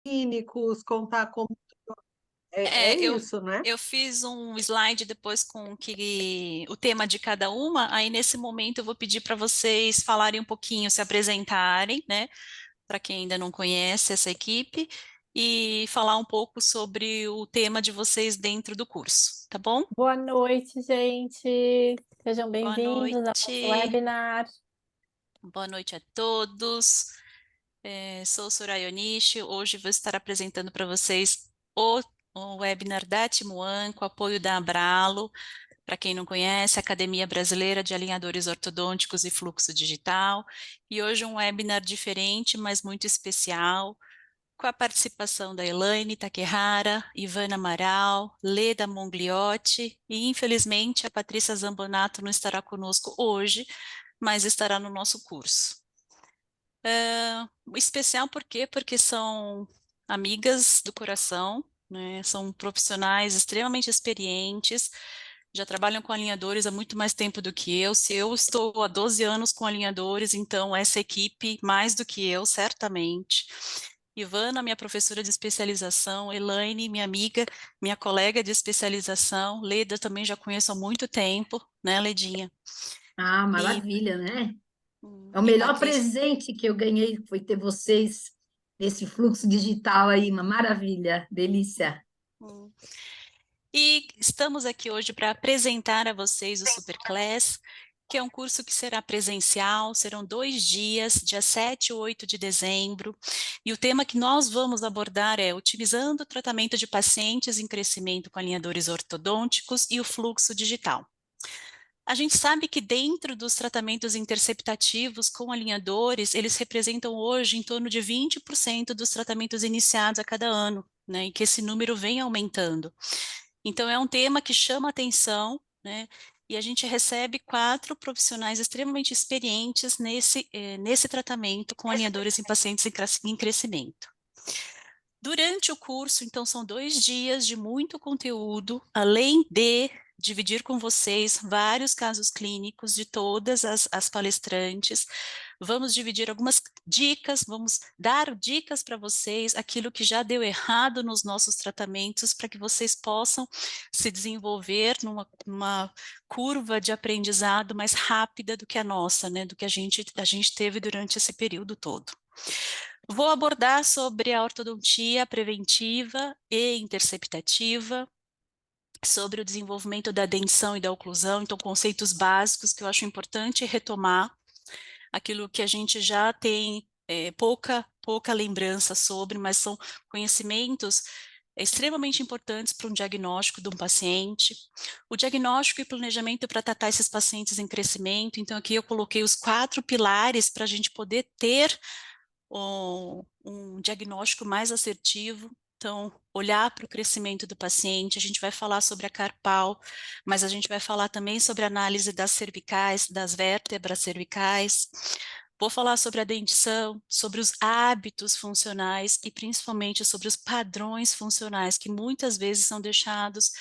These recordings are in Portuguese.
clínicos, contar como é É, eu, isso, né? eu fiz um slide depois com o tema de cada uma, aí nesse momento eu vou pedir para vocês falarem um pouquinho, se apresentarem, né, para quem ainda não conhece essa equipe, e falar um pouco sobre o tema de vocês dentro do curso, tá bom? Boa noite, gente. Sejam Boa bem-vindos ao nosso noite, webinar. boa noite a todos. Sou Soraya Onishi, hoje vou estar apresentando para vocês o webinar da Timuan, com apoio da Abralo. Para quem não conhece, Academia Brasileira de Alinhadores Ortodônticos e Fluxo Digital. E hoje um webinar diferente, mas muito especial, com a participação da Elaine Takehara, Ivana Amaral, Leda Mongliotti e, infelizmente, a Patrícia Zambonato não estará conosco hoje, mas estará no nosso curso. Especial por quê? Porque são amigas do coração, né? São profissionais extremamente experientes, já trabalham com alinhadores há muito mais tempo do que eu. Se eu estou há 12 anos com alinhadores, então essa equipe mais do que eu, certamente. Ivana, minha professora de especialização, Elaine, minha amiga, minha colega de especialização, Leda também já conheço há muito tempo, né, Ledinha? Ah, E, maravilha, né? É o e melhor Patrícia. presente que eu ganhei, foi ter vocês nesse fluxo digital aí, uma maravilha, delícia. E estamos aqui hoje para apresentar a vocês o Superclass, que é um curso que será presencial, serão 2 dias, dia 7 e 8 de dezembro, e o tema que nós vamos abordar é otimizando o tratamento de pacientes em crescimento com alinhadores ortodônticos e o fluxo digital. A gente sabe que dentro dos tratamentos interceptativos com alinhadores, eles representam hoje em torno de 20% dos tratamentos iniciados a cada ano, né, e que esse número vem aumentando. Então, é um tema que chama atenção, né? E a gente recebe 4 profissionais extremamente experientes nesse tratamento com alinhadores em pacientes em crescimento. Durante o curso, então, são 2 dias de muito conteúdo, além de dividir com vocês vários casos clínicos de todas as palestrantes. Vamos dividir algumas dicas, vamos dar dicas para vocês, aquilo que já deu errado nos nossos tratamentos, para que vocês possam se desenvolver numa curva de aprendizado mais rápida do que a nossa, né, do que a gente teve durante esse período todo. Vou abordar sobre a ortodontia preventiva e interceptativa, sobre o desenvolvimento da dentição e da oclusão, então conceitos básicos que eu acho importante retomar, aquilo que a gente já tem pouca lembrança sobre, mas são conhecimentos extremamente importantes para um diagnóstico de um paciente. O diagnóstico e planejamento para tratar esses pacientes em crescimento, então aqui eu coloquei os 4 pilares para a gente poder ter um diagnóstico mais assertivo. Então, olhar para o crescimento do paciente, a gente vai falar sobre a carpal, mas a gente vai falar também sobre a análise das cervicais, das vértebras cervicais. Vou falar sobre a dentição, sobre os hábitos funcionais e principalmente sobre os padrões funcionais, que muitas vezes são deixados,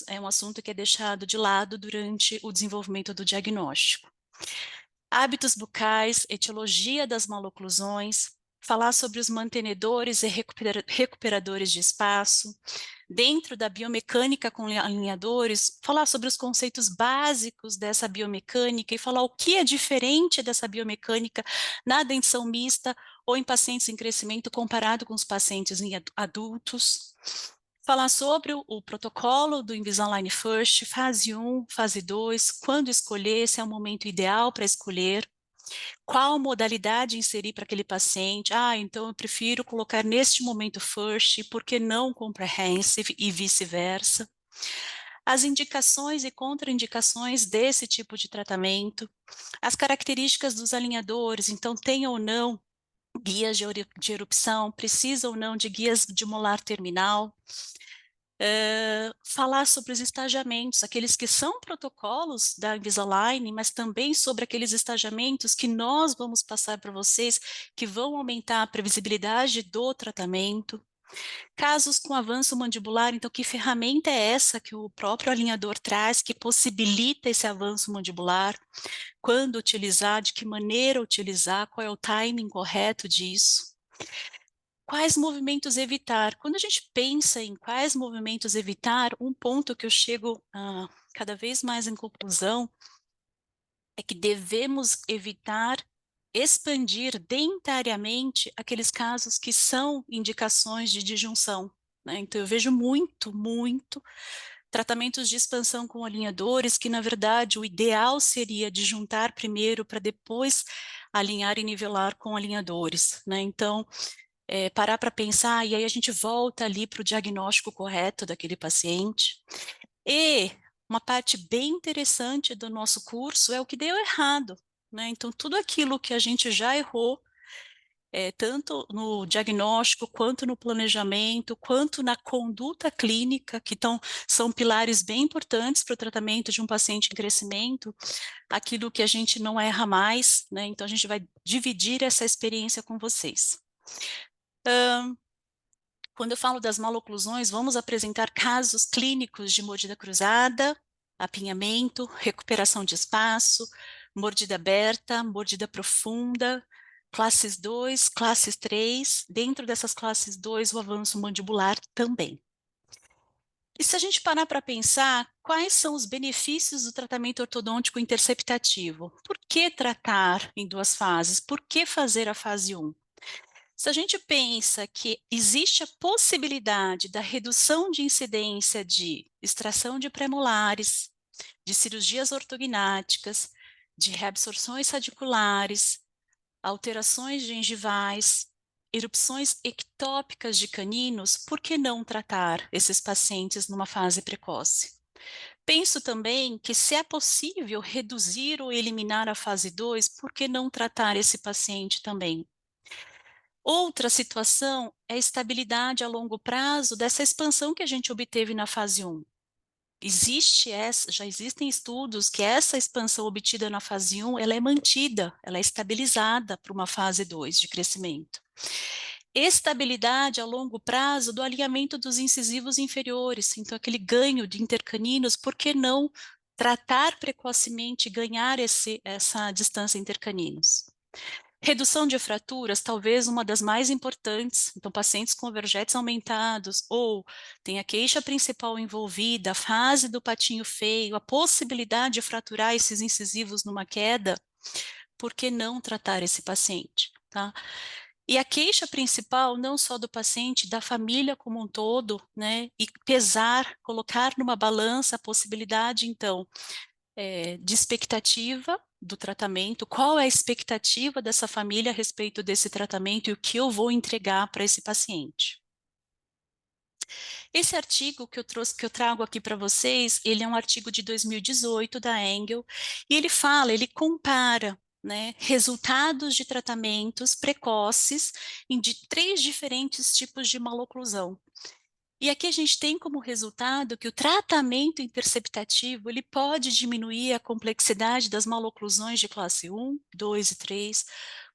é um assunto que é deixado de lado durante o desenvolvimento do diagnóstico. Hábitos bucais, etiologia das maloclusões, falar sobre os mantenedores e recuperadores de espaço, dentro da biomecânica com alinhadores, falar sobre os conceitos básicos dessa biomecânica e falar o que é diferente dessa biomecânica na dentição mista ou em pacientes em crescimento comparado com os pacientes em adultos. Falar sobre o protocolo do Invisalign First, fase 1, fase 2, quando escolher, se é o momento ideal para escolher, qual modalidade inserir para aquele paciente. Então eu prefiro colocar neste momento First, por que não Comprehensive e vice-versa. As indicações e contraindicações desse tipo de tratamento, as características dos alinhadores, então tem ou não guias de erupção, precisa ou não de guias de molar terminal, falar sobre os estagiamentos, aqueles que são protocolos da Invisalign, mas também sobre aqueles estagiamentos que nós vamos passar para vocês, que vão aumentar a previsibilidade do tratamento. Casos com avanço mandibular, então que ferramenta é essa que o próprio alinhador traz, que possibilita esse avanço mandibular? Quando utilizar, de que maneira utilizar, qual é o timing correto disso? quais movimentos evitar? Quando a gente pensa em quais movimentos evitar, um ponto que eu chego cada vez mais em conclusão é que devemos evitar expandir dentariamente aqueles casos que são indicações de disjunção, né? Então, eu vejo muito tratamentos de expansão com alinhadores, que na verdade o ideal seria disjuntar primeiro para depois alinhar e nivelar com alinhadores, né? Então, parar para pensar, e aí a gente volta ali para o diagnóstico correto daquele paciente. E uma parte bem interessante do nosso curso é o que deu errado, né? Então, tudo aquilo que a gente já errou, tanto no diagnóstico, quanto no planejamento, quanto na conduta clínica, que são pilares bem importantes para o tratamento de um paciente em crescimento, aquilo que a gente não erra mais, né? Então, a gente vai dividir essa experiência com vocês. Quando eu falo das maloclusões, vamos apresentar casos clínicos de mordida cruzada, apinhamento, recuperação de espaço, mordida aberta, mordida profunda, classes 2, classes 3, dentro dessas classes 2, o avanço mandibular também. E se a gente parar para pensar, quais são os benefícios do tratamento ortodôntico interceptativo? Por que tratar em 2 fases? Por que fazer a fase 1? Se a gente pensa que existe a possibilidade da redução de incidência de extração de premolares, de cirurgias ortognáticas, de reabsorções radiculares, alterações gengivais, erupções ectópicas de caninos, por que não tratar esses pacientes numa fase precoce? Penso também que se é possível reduzir ou eliminar a fase 2, por que não tratar esse paciente também? Outra situação é a estabilidade a longo prazo dessa expansão que a gente obteve na fase 1. Já existem estudos que essa expansão obtida na fase 1, ela é mantida, ela é estabilizada para uma fase 2 de crescimento. Estabilidade a longo prazo do alinhamento dos incisivos inferiores, então aquele ganho de intercaninos, por que não tratar precocemente e ganhar essa distância intercaninos? Redução de fraturas, talvez uma das mais importantes. Então, pacientes com vergetes aumentados, ou tem a queixa principal envolvida, a fase do patinho feio, a possibilidade de fraturar esses incisivos numa queda, por que não tratar esse paciente, tá? E a queixa principal, não só do paciente, da família como um todo, né? E pesar, colocar numa balança a possibilidade, então, de expectativa do tratamento, qual é a expectativa dessa família a respeito desse tratamento e o que eu vou entregar para esse paciente. Esse artigo que eu trago aqui para vocês, ele é um artigo de 2018 da Engel, e ele compara, né, resultados de tratamentos precoces em 3 diferentes tipos de maloclusão. E aqui a gente tem como resultado que o tratamento interceptativo ele pode diminuir a complexidade das maloclusões de classe 1, 2 e 3,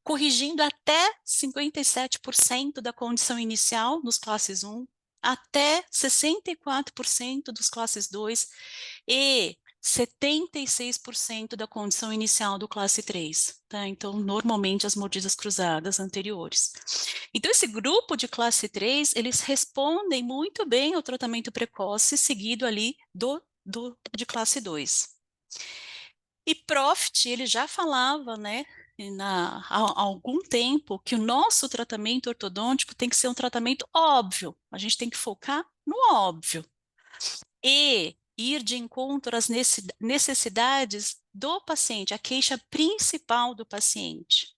corrigindo até 57% da condição inicial nos classes 1, até 64% dos classes 2 e 76% da condição inicial do classe 3, tá? Então, normalmente as mordidas cruzadas anteriores. Então, esse grupo de classe 3, eles respondem muito bem ao tratamento precoce seguido ali de classe 2. E Proft, ele já falava, né, há algum tempo, que o nosso tratamento ortodôntico tem que ser um tratamento óbvio. A gente tem que focar no óbvio. E ir de encontro às necessidades do paciente, a queixa principal do paciente.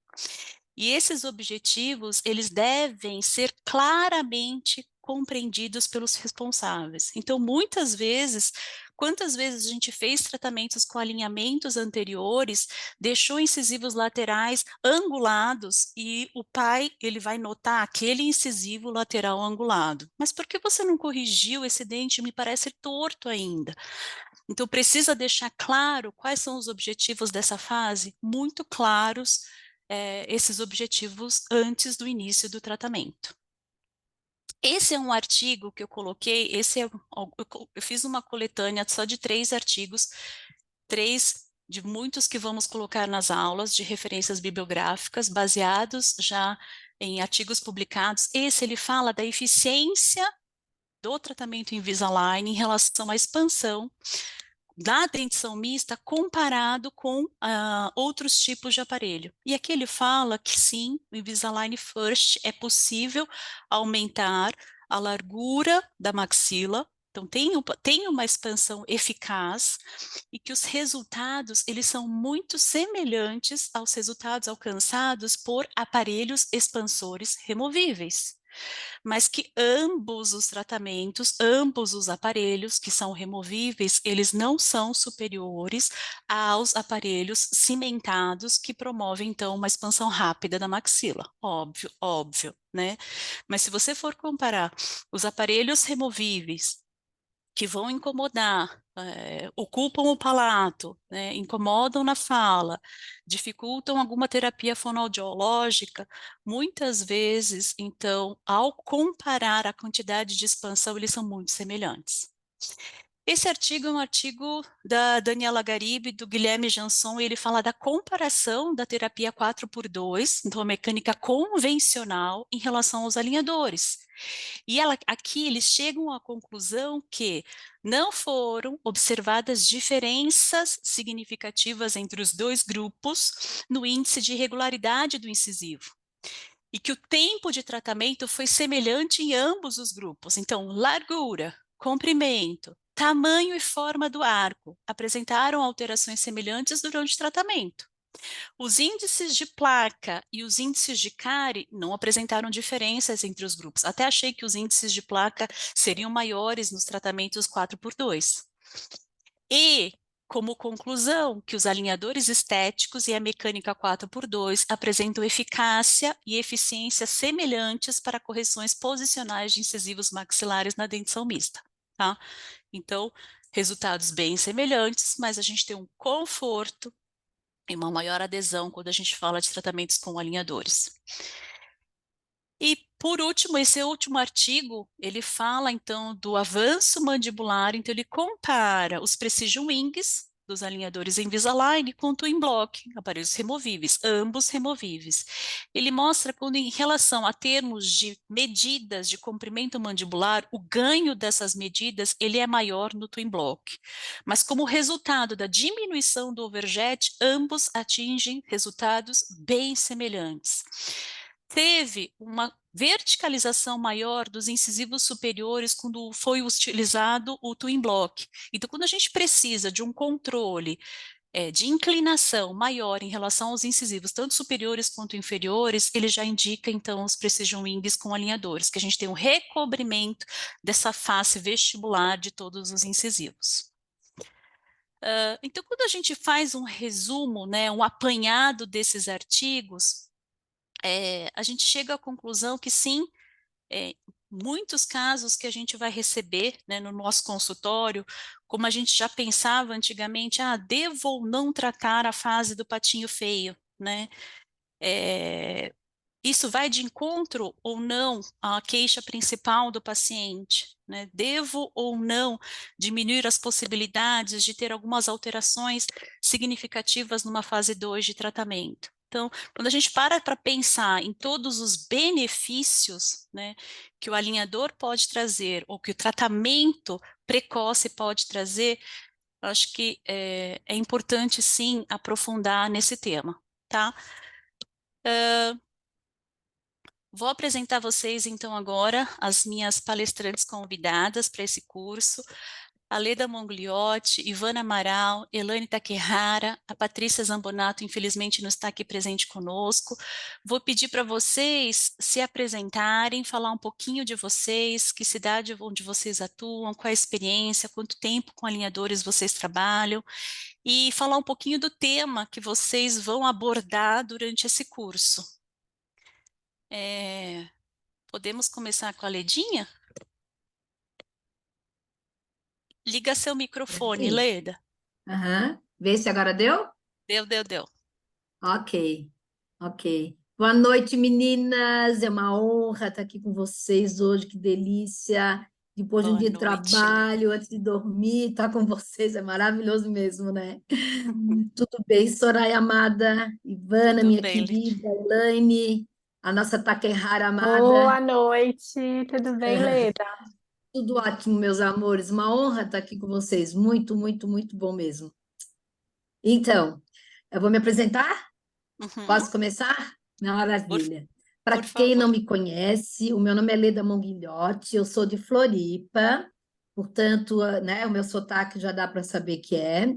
E esses objetivos, eles devem ser claramente compreendidos pelos responsáveis. Então, muitas vezes, quantas vezes a gente fez tratamentos com alinhamentos anteriores, deixou incisivos laterais angulados e o pai, ele vai notar aquele incisivo lateral angulado. Mas por que você não corrigiu esse dente? Me parece torto ainda. Então, precisa deixar claro quais são os objetivos dessa fase, muito claros, esses objetivos antes do início do tratamento. Esse é um artigo que eu coloquei, eu fiz uma coletânea só de 3 artigos, 3 de muitos que vamos colocar nas aulas, de referências bibliográficas, baseados já em artigos publicados, esse ele fala da eficiência do tratamento Invisalign em relação à expansão da dentição mista comparado com outros tipos de aparelho. E aqui ele fala que sim, o Invisalign First é possível aumentar a largura da maxila, então tem uma expansão eficaz e que os resultados eles são muito semelhantes aos resultados alcançados por aparelhos expansores removíveis, mas que ambos os tratamentos, ambos os aparelhos que são removíveis, eles não são superiores aos aparelhos cimentados que promovem, então, uma expansão rápida da maxila. Óbvio, óbvio, né? Mas se você for comparar os aparelhos removíveis que vão incomodar, ocupam o palato, né, incomodam na fala, dificultam alguma terapia fonoaudiológica, muitas vezes, então, ao comparar a quantidade de expansão, eles são muito semelhantes. Esse artigo é um artigo da Daniela Garibe, do Guilherme Janson, e ele fala da comparação da terapia 4x2, então a mecânica convencional, em relação aos alinhadores. E aqui eles chegam à conclusão que não foram observadas diferenças significativas entre os dois grupos no índice de regularidade do incisivo. E que o tempo de tratamento foi semelhante em ambos os grupos. Então, largura, comprimento, tamanho e forma do arco apresentaram alterações semelhantes durante o tratamento. Os índices de placa e os índices de cárie não apresentaram diferenças entre os grupos. Até achei que os índices de placa seriam maiores nos tratamentos 4x2. E, como conclusão, que os alinhadores estéticos e a mecânica 4x2 apresentam eficácia e eficiência semelhantes para correções posicionais de incisivos maxilares na dentição mista, tá? Então, resultados bem semelhantes, mas a gente tem um conforto e uma maior adesão quando a gente fala de tratamentos com alinhadores. E, por último, esse último artigo, ele fala, então, do avanço mandibular, então ele compara os Precision Wings, dos alinhadores Invisalign, com o Twin Block, aparelhos removíveis, ambos removíveis. Ele mostra quando, em relação a termos de medidas de comprimento mandibular, o ganho dessas medidas, ele é maior no Twin Block. Mas como resultado da diminuição do overjet, ambos atingem resultados bem semelhantes. Teve uma verticalização maior dos incisivos superiores quando foi utilizado o Twin Block. Então, quando a gente precisa de um controle de inclinação maior em relação aos incisivos, tanto superiores quanto inferiores, ele já indica, então, os Precision Wings com alinhadores, que a gente tem um recobrimento dessa face vestibular de todos os incisivos. Então, quando a gente faz um resumo, né, um apanhado desses artigos, a gente chega à conclusão que sim, muitos casos que a gente vai receber, né, no nosso consultório, como a gente já pensava antigamente, devo ou não tratar a fase do patinho feio, né? Isso vai de encontro ou não à queixa principal do paciente, né? Devo ou não diminuir as possibilidades de ter algumas alterações significativas numa fase 2 de tratamento? Então, quando a gente para pensar em todos os benefícios, né, que o alinhador pode trazer, ou que o tratamento precoce pode trazer, eu acho que é importante, sim, aprofundar nesse tema, tá? Vou apresentar vocês, então, agora as minhas palestrantes convidadas para esse curso, a Leda Mongliotti, Ivana Amaral, Elaine Takehara, a Patrícia Zambonato, infelizmente não está aqui presente conosco. Vou pedir para vocês se apresentarem, falar um pouquinho de vocês, que cidade onde vocês atuam, qual a experiência, quanto tempo com alinhadores vocês trabalham, e falar um pouquinho do tema que vocês vão abordar durante esse curso. Podemos começar com a Ledinha? Liga seu microfone, Sim. Leda. Vê se agora deu? Deu. Ok, ok. Boa noite, meninas. É uma honra estar aqui com vocês hoje. Que delícia. Depois de um Boa dia de noite, Leda. trabalho, antes de dormir, estar com vocês é maravilhoso mesmo, né? Tudo bem, Soraya amada, Ivana, Tudo minha bem, Leda. querida, Elaine, a nossa Takehara Boa amada. noite, tudo bem, Leda? Tudo ótimo, meus amores. Uma honra estar aqui com vocês. Muito, muito, muito bom mesmo. Então, eu vou me apresentar? Uhum, Posso começar? por, Maravilha. Para por quem não favor. me conhece, o meu nome é Leda Monguilhote, eu sou de Floripa, portanto, né, o meu sotaque já dá para saber que é.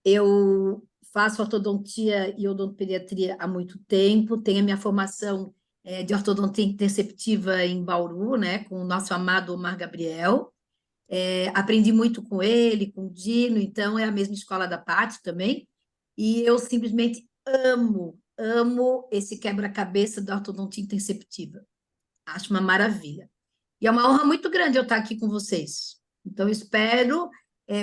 Eu faço ortodontia e odontopediatria há muito tempo, tenho a minha formação de ortodontia interceptiva em Bauru, né, com o nosso amado Omar Gabriel. Aprendi muito com ele, com o Dino, então é a mesma escola da Paty também. E eu simplesmente amo, amo esse quebra-cabeça da ortodontia interceptiva. Acho uma maravilha. E é uma honra muito grande eu estar aqui com vocês. Então, eu espero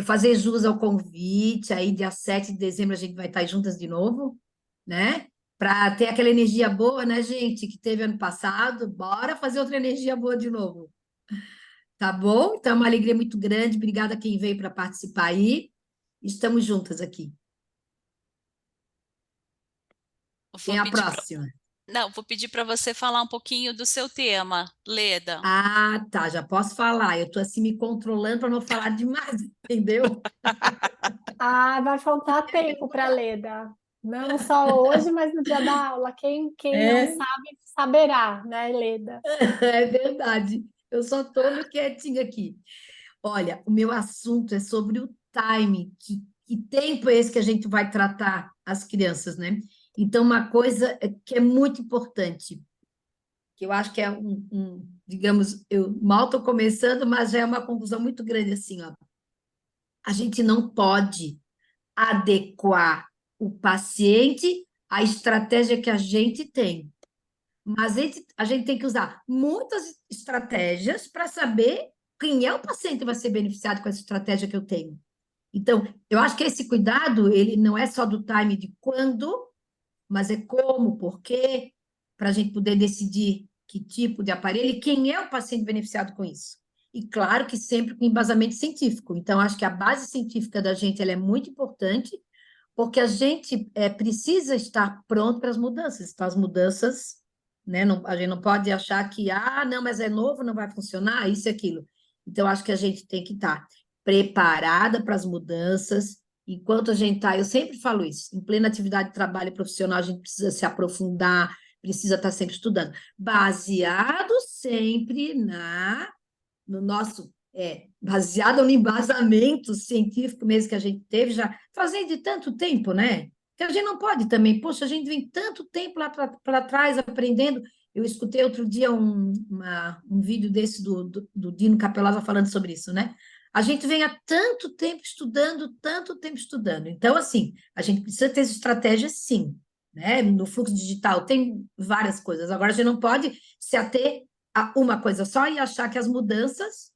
fazer jus ao convite. Aí, dia 7 de dezembro, a gente vai estar juntas de novo, né? Para ter aquela energia boa, né, gente, que teve ano passado. Bora fazer outra energia boa de novo. Tá bom? Então, é uma alegria muito grande. Obrigada a quem veio para participar aí. Estamos juntas aqui. Vou Quem é a pedir para próxima? Não, vou pedir para você falar um pouquinho do seu tema, Leda. Ah, tá, já posso falar. Eu estou assim me controlando para não falar demais, entendeu? Ah, vai faltar tempo para Leda. Não só hoje, mas no dia da aula. Quem não É, sabe, saberá, né, Leda? é verdade. Eu só estou no quietinho aqui. Olha, o meu assunto é sobre o time. Que tempo é esse que a gente vai tratar as crianças, né? Então, uma coisa que é muito importante, que eu acho que é digamos, eu mal estou começando, mas já é uma conclusão muito grande assim, ó. A gente não pode adequar o paciente à estratégia que a gente tem. Mas a gente tem que usar muitas estratégias para saber quem é o paciente que vai ser beneficiado com essa estratégia que eu tenho. Então, eu acho que esse cuidado, ele não é só do time de quando, mas é como, por quê, para a gente poder decidir que tipo de aparelho e quem é o paciente beneficiado com isso. E claro que sempre com embasamento científico. Então, acho que a base científica da gente ela é muito importante, porque a gente precisa estar pronto para as mudanças. Então, as mudanças, né, não, a gente não pode achar que, não, mas é novo, não vai funcionar, isso e aquilo. Então, acho que a gente tem que estar preparada para as mudanças. Enquanto a gente está, eu sempre falo isso, em plena atividade de trabalho profissional, a gente precisa se aprofundar, precisa estar sempre estudando, baseado sempre no nosso, baseado no embasamento científico mesmo que a gente teve, já fazendo de tanto tempo, né? Que a gente não pode também, poxa, a gente vem tanto tempo lá para trás aprendendo. Eu escutei outro dia um vídeo desse do Dino Capelosa falando sobre isso, né? A gente vem há tanto tempo estudando, tanto tempo estudando. Então, assim, a gente precisa ter estratégias, sim, né? No fluxo digital tem várias coisas. Agora, a gente não pode se ater a uma coisa só e achar que as mudanças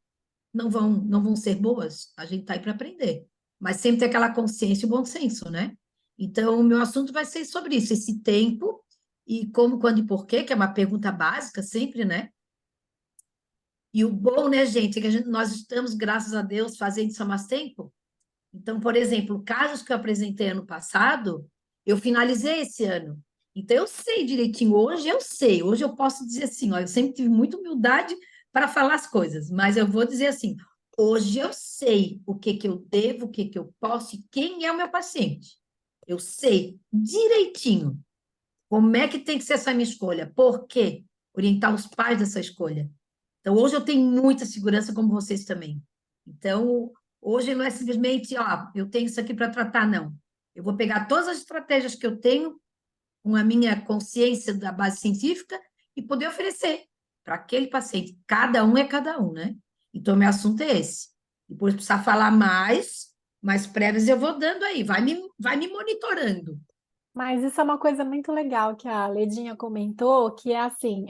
não vão ser boas. A gente está aí para aprender. Mas sempre ter aquela consciência e o bom senso, né? Então, o meu assunto vai ser sobre isso, esse tempo e como, quando e por quê, que é uma pergunta básica sempre, né? E o bom, né, gente, é que nós estamos, graças a Deus, fazendo isso há mais tempo. Então, por exemplo, casos que eu apresentei ano passado, eu finalizei esse ano. Então, eu sei direitinho, hoje eu sei, hoje eu posso dizer assim, ó, eu sempre tive muita humildade para falar as coisas, mas eu vou dizer assim, hoje eu sei o que que eu devo, o que que eu posso e quem é o meu paciente. Eu sei direitinho como é que tem que ser essa minha escolha, por quê? Orientar os pais dessa escolha. Então, hoje eu tenho muita segurança, como vocês também. Então, hoje não é simplesmente, eu tenho isso aqui para tratar, não. Eu vou pegar todas as estratégias que eu tenho, com a minha consciência da base científica, e poder oferecer para aquele paciente. Cada um é cada um, né? Então, meu assunto é esse. Depois, precisar falar mais prévias, eu vou dando aí, vai me monitorando. Mas isso é uma coisa muito legal que a Ledinha comentou, que é assim,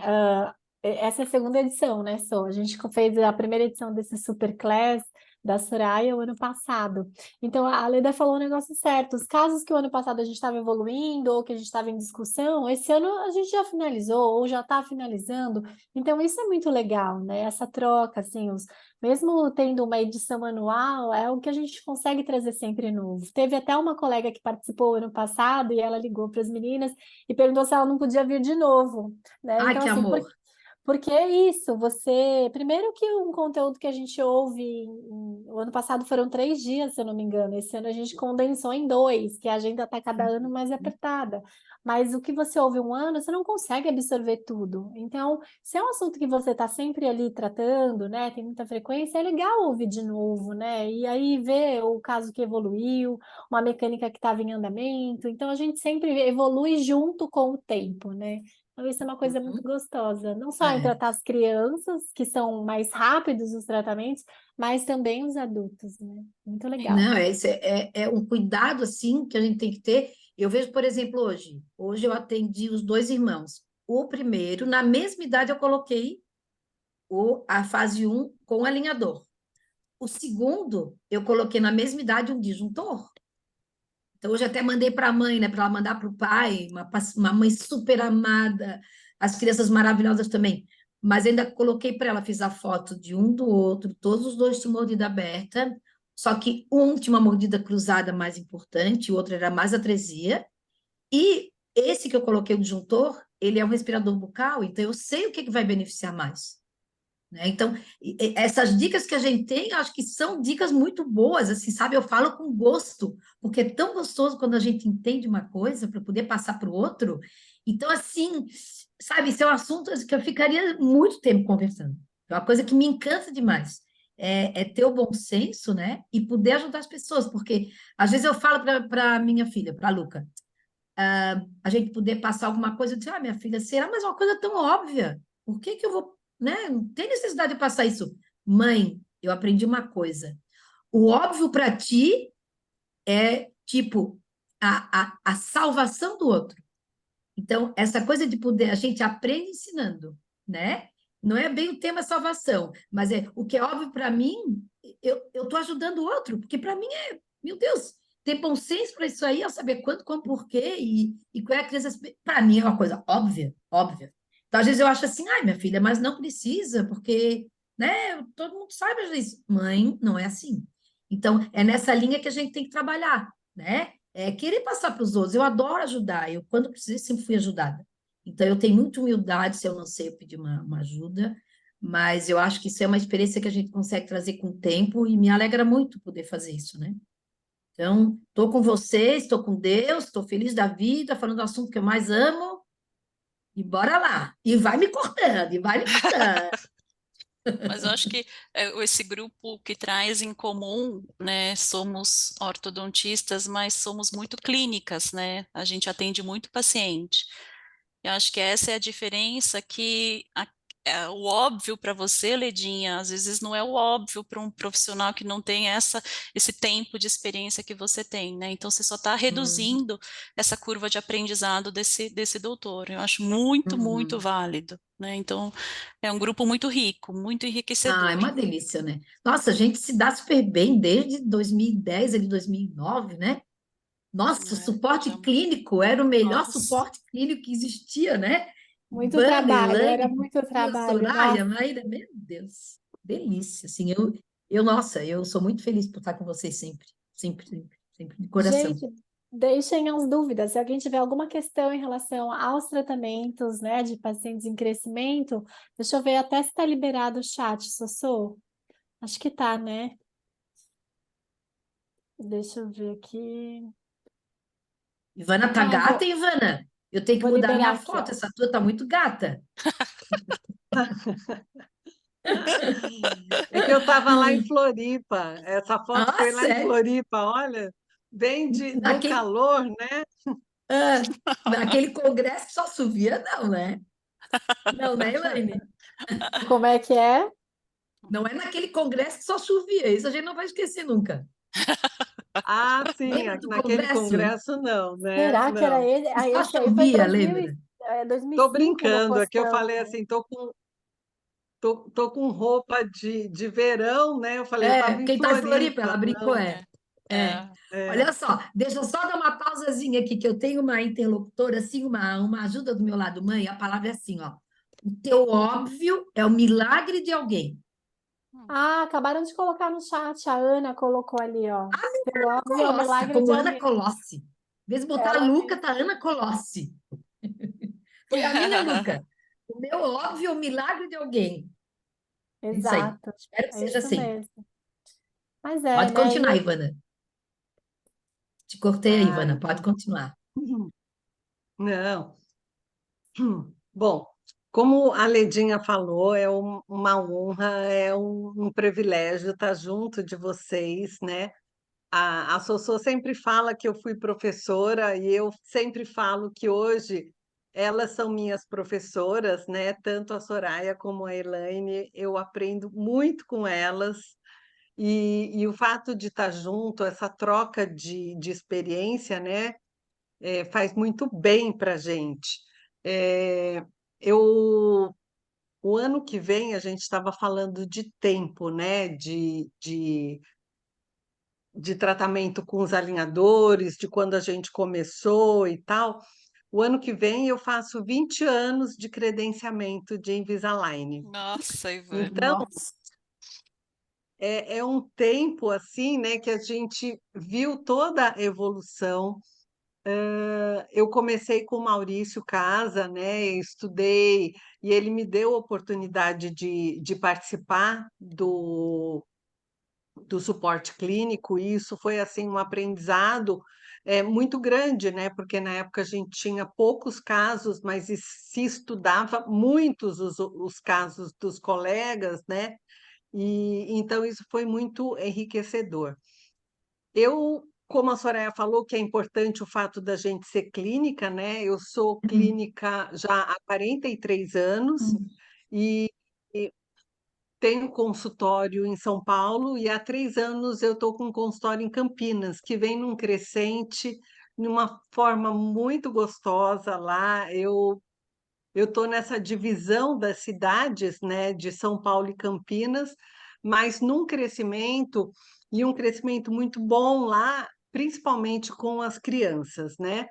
essa é a segunda edição, né, só. A gente fez a primeira edição desse Superclass da Soraya o ano passado. Então, a Leda falou um negócio certo. Os casos que o ano passado a gente estava evoluindo ou que a gente estava em discussão, esse ano a gente já finalizou ou já está finalizando. Então, isso é muito legal, né? Essa troca, assim, mesmo tendo uma edição anual, é o que a gente consegue trazer sempre novo. Teve até uma colega que participou ano passado e ela ligou para as meninas e perguntou se ela não podia vir de novo, né? Ai, Então, que assim, amor. porque é isso, você. Primeiro que um conteúdo que a gente ouve. O ano passado foram 3 dias, se eu não me engano. Esse ano a gente condensou em 2, que a agenda está cada ano mais apertada. Mas o que você ouve um ano, você não consegue absorver tudo. Então, se é um assunto que você está sempre ali tratando, né? Tem muita frequência, é legal ouvir de novo, né? E aí ver o caso que evoluiu, uma mecânica que estava em andamento. Então, a gente sempre evolui junto com o tempo, né? Então, isso é uma coisa muito Uhum. gostosa, não só em É. tratar as crianças, que são mais rápidos os tratamentos, mas também os adultos, né? Muito legal. Não, é um cuidado assim que a gente tem que ter. Eu vejo, por exemplo, hoje eu atendi os 2 irmãos. O primeiro, na mesma idade, eu coloquei a fase 1 com o alinhador. O segundo, eu coloquei na mesma idade um disjuntor. Então, hoje até mandei para a mãe, né, para ela mandar para o pai, uma mãe super amada, as crianças maravilhosas também. Mas ainda coloquei para ela, fiz a foto de um do outro, todos os dois tinham mordida aberta, só que um tinha uma mordida cruzada mais importante, o outro era mais atresia. E esse que eu coloquei, o disjuntor, ele é um respirador bucal, então eu sei o que vai beneficiar mais. Né? Então, essas dicas que a gente tem, eu acho que são dicas muito boas, assim, sabe? Eu falo com gosto, porque é tão gostoso quando a gente entende uma coisa para poder passar para o outro. Então, assim, sabe, esse é um assunto que eu ficaria muito tempo conversando. É uma coisa que me encanta demais. É ter o bom senso, né? E poder ajudar as pessoas, porque às vezes eu falo para minha filha, para a Luca, a gente poder passar alguma coisa, eu digo, minha filha, será mais uma coisa tão óbvia? Por que que eu vou, né? Não tem necessidade de passar isso. Mãe, eu aprendi uma coisa. O óbvio para ti é, tipo, a salvação do outro. Então, essa coisa de poder, a gente aprende ensinando, né? Não é bem o tema salvação, mas é o que é óbvio para mim, eu estou ajudando o outro, porque para mim é, meu Deus, ter bom senso para isso aí, eu saber quanto, como, porquê e qual é a criança. Para mim é uma coisa óbvia, óbvia. Então, às vezes eu acho assim, ai, minha filha, mas não precisa, porque, né, todo mundo sabe disso. Mãe, não é assim. Então, é nessa linha que a gente tem que trabalhar, né? Querer passar para os outros. Eu adoro ajudar, eu, quando precisei, sempre fui ajudada. Então, eu tenho muita humildade, se eu não sei, eu pedir uma ajuda, mas eu acho que isso é uma experiência que a gente consegue trazer com o tempo e me alegra muito poder fazer isso, né? Então, estou com vocês, estou com Deus, estou feliz da vida, falando do assunto que eu mais amo, e bora lá. E vai me cortando, e vai me cortando. Mas eu acho que esse grupo que traz em comum, né, somos ortodontistas, mas somos muito clínicas, né? A gente atende muito paciente. Eu acho que essa é a diferença que o óbvio para você, Ledinha, às vezes não é o óbvio para um profissional que não tem esse tempo de experiência que você tem, né? Então você só está Uhum, reduzindo essa curva de aprendizado desse doutor. Eu acho muito, muito uhum. válido, né? Então é um grupo muito rico, muito Ah, é enriquecedor. uma delícia, né? Nossa, a gente se dá super bem desde 2010, ali 2009, né? Nossa, o Né? suporte Já, clínico era o melhor nossa. suporte clínico que existia, né? Muito Banner, trabalho, era Lang, muito Tia trabalho. Soraya, Nossa, Maíra, meu Deus, delícia, assim, nossa, eu sou muito feliz por estar com vocês sempre, sempre, sempre, sempre, de coração. gente, deixem as dúvidas. Se alguém tiver alguma questão em relação aos tratamentos, né, de pacientes em crescimento, deixa eu ver até se está liberado o chat, Sossô. Acho que tá, né? Deixa eu ver aqui. Ivana tá Ah, gata, Ivana? Eu tenho que vou mudar liberar minha aqui, foto, ó. essa tua tá muito gata. É que eu estava lá em Floripa. Essa foto Ah, foi lá em sério? Floripa, olha, bem no Naquele, calor, né? naquele congresso que só chovia, não, né? Não, né, Elaine? Como é que é? Não é naquele congresso que só chovia, isso a gente não vai esquecer nunca. Ah, sim, Lembra do naquele congresso? congresso não, né? Será que era Não. ele? Ah, Que só esse aí foi chovia, lembra? 2000 Tô 2005 no brincando, aqui eu postão, falei né? assim, tô com roupa de verão, né? Eu falei, eu estava em Quem está em Floripa, ela Floripa. brincou, É, é. É. Olha só, deixa eu só dar uma pausazinha aqui, que eu tenho uma interlocutora, assim, uma ajuda do meu lado, mãe, a palavra é assim, ó. O teu óbvio é o milagre de alguém. Ah, acabaram de colocar no chat, a Ana colocou ali, ó. Seu óbvio é o Colossi, tá milagre como de Ana alguém. Colossi. Em vez de botar a Ela Luca, mesma. tá Ana Colossi. Foi a minha, Luca. O meu óbvio é o milagre de alguém. É isso aí. Exato, Espero que é seja isso assim. mesmo. Mas é, Pode né? continuar, Ivana. Te cortei aí, Ivana. Ai, Pode continuar. não. Bom, como a Ledinha falou, é uma honra, é um privilégio estar junto de vocês, né? A Sossô sempre fala que eu fui professora e eu sempre falo que hoje elas são minhas professoras, né? Tanto a Soraya como a Elaine, eu aprendo muito com elas e o fato de estar junto, essa troca de experiência, né? Faz muito bem para a gente. É, eu, o ano que vem a gente estava falando de tempo, né? De tratamento com os alinhadores, de quando a gente começou e tal. O ano que vem eu faço 20 anos de credenciamento de Invisalign. Nossa, Ivana. Então, Nossa. é um tempo assim, né, que a gente viu toda a evolução. Eu comecei com o Maurício Casa, né, estudei, e ele me deu a oportunidade de participar do suporte clínico, e isso foi assim um aprendizado muito grande, né? Porque na época a gente tinha poucos casos, mas se estudava muitos os casos dos colegas, né? E então isso foi muito enriquecedor. Como a Soraya falou, que é importante o fato da gente ser clínica, né? Eu sou Uhum. clínica já há 43 anos Uhum. e tenho consultório em São Paulo e há 3 anos eu estou com um consultório em Campinas, que vem num crescente, numa forma muito gostosa lá. Eu estou nessa divisão das cidades, né, de São Paulo e Campinas, mas num crescimento e um crescimento muito bom lá, principalmente com as crianças, né?